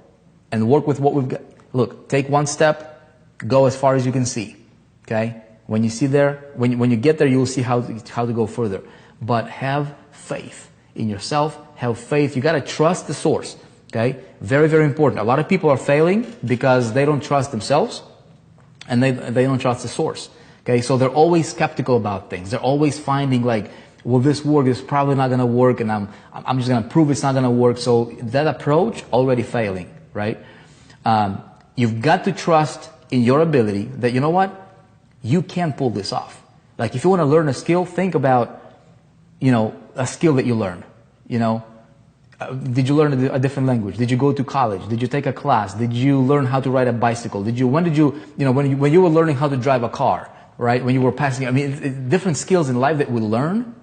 Speaker 2: and work with what we've got. Look, take one step, go as far as you can see, okay? When you see there, when you get there, you'll see how to go further. But have faith in yourself, have faith. You gotta trust the source, okay? Very, very important. A lot of people are failing because they don't trust themselves and they don't trust the source, okay? So they're always skeptical about things. They're always finding like, will this work? It's probably not gonna work, and I'm just gonna prove it's not gonna work. So that approach, already failing, right? You've got to trust in your ability that, you know what? You can pull this off. Like if you wanna learn a skill, think about, a skill that you learned, did you learn a different language? Did you go to college? Did you take a class? Did you learn how to ride a bicycle? When you were learning how to drive a car, right? When you were passing, different skills in life that we learn,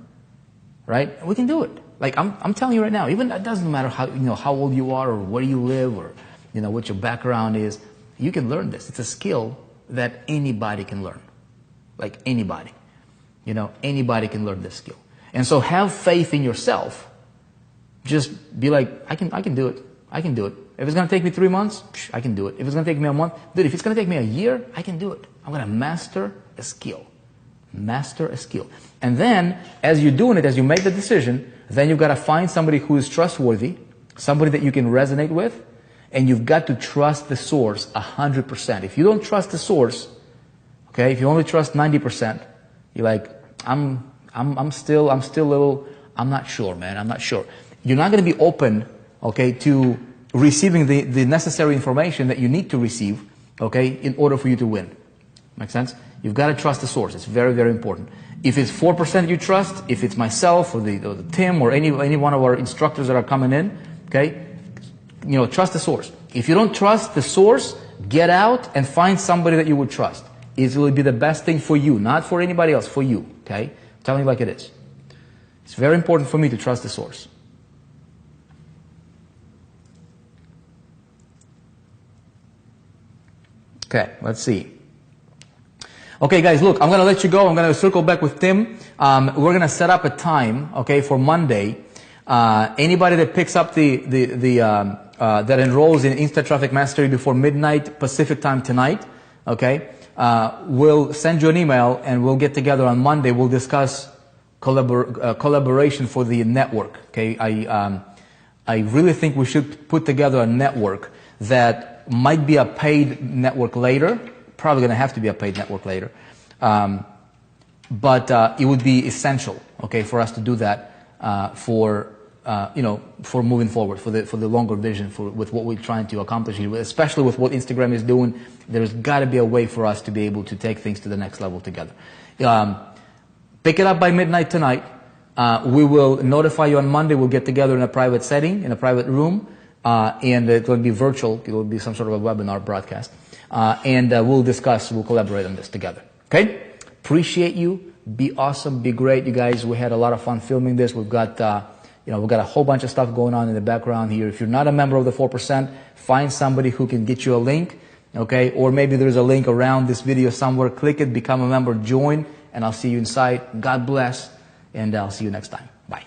Speaker 2: right? We can do it. Like I'm telling you right now, even it doesn't matter how old you are or where you live or, what your background is. You can learn this. It's a skill that anybody can learn. Like anybody. Anybody can learn this skill. And so have faith in yourself. Just be like, I can do it. I can do it. If it's going to take me 3 months, I can do it. If it's going to take me a month, dude, if it's going to take me a year, I can do it. I'm going to master a skill. Master a skill. And then, as you're doing it, as you make the decision, then you've got to find somebody who is trustworthy, somebody that you can resonate with, and you've got to trust the source 100%. If you don't trust the source, okay, if you only trust 90%, you're like, I'm not sure, man, I'm not sure. You're not going to be open, okay, to receiving the necessary information that you need to receive, okay, in order for you to win. Make sense? You've got to trust the source. It's very, very important. If it's 4% you trust, if it's myself or the Tim or any one of our instructors that are coming in, okay, trust the source. If you don't trust the source, get out and find somebody that you would trust. It will be the best thing for you, not for anybody else, for you, okay? I'm telling you like it is. It's very important for me to trust the source. Okay, let's see. Okay, guys, look, I'm going to let you go. I'm going to circle back with Tim. We're going to set up a time, okay, for Monday. Anybody that picks up that enrolls in Insta Traffic Mastery before midnight Pacific time tonight, okay, we'll send you an email and we'll get together on Monday. We'll discuss collaboration for the network. Okay, I really think we should put together a network that might be a paid network later. Probably going to have to be a paid network later, but it would be essential, okay, for us to do that for moving forward, for the longer vision, with what we're trying to accomplish here, especially with what Instagram is doing. There's got to be a way for us to be able to take things to the next level together. Pick it up by midnight tonight. We will notify you on Monday. We'll get together in a private setting, in a private room, and it's going to be virtual. It will be some sort of a webinar broadcast, and we'll collaborate on this together. Okay? Appreciate you. Be awesome. Be great, you guys. We had a lot of fun filming this. We've got we've got a whole bunch of stuff going on in the background here. If you're not a member of the 4%, find somebody who can get you a link, okay? Or maybe there's a link around this video somewhere. Click it, become a member, join, and I'll see you inside. God bless, and I'll see you next time. Bye.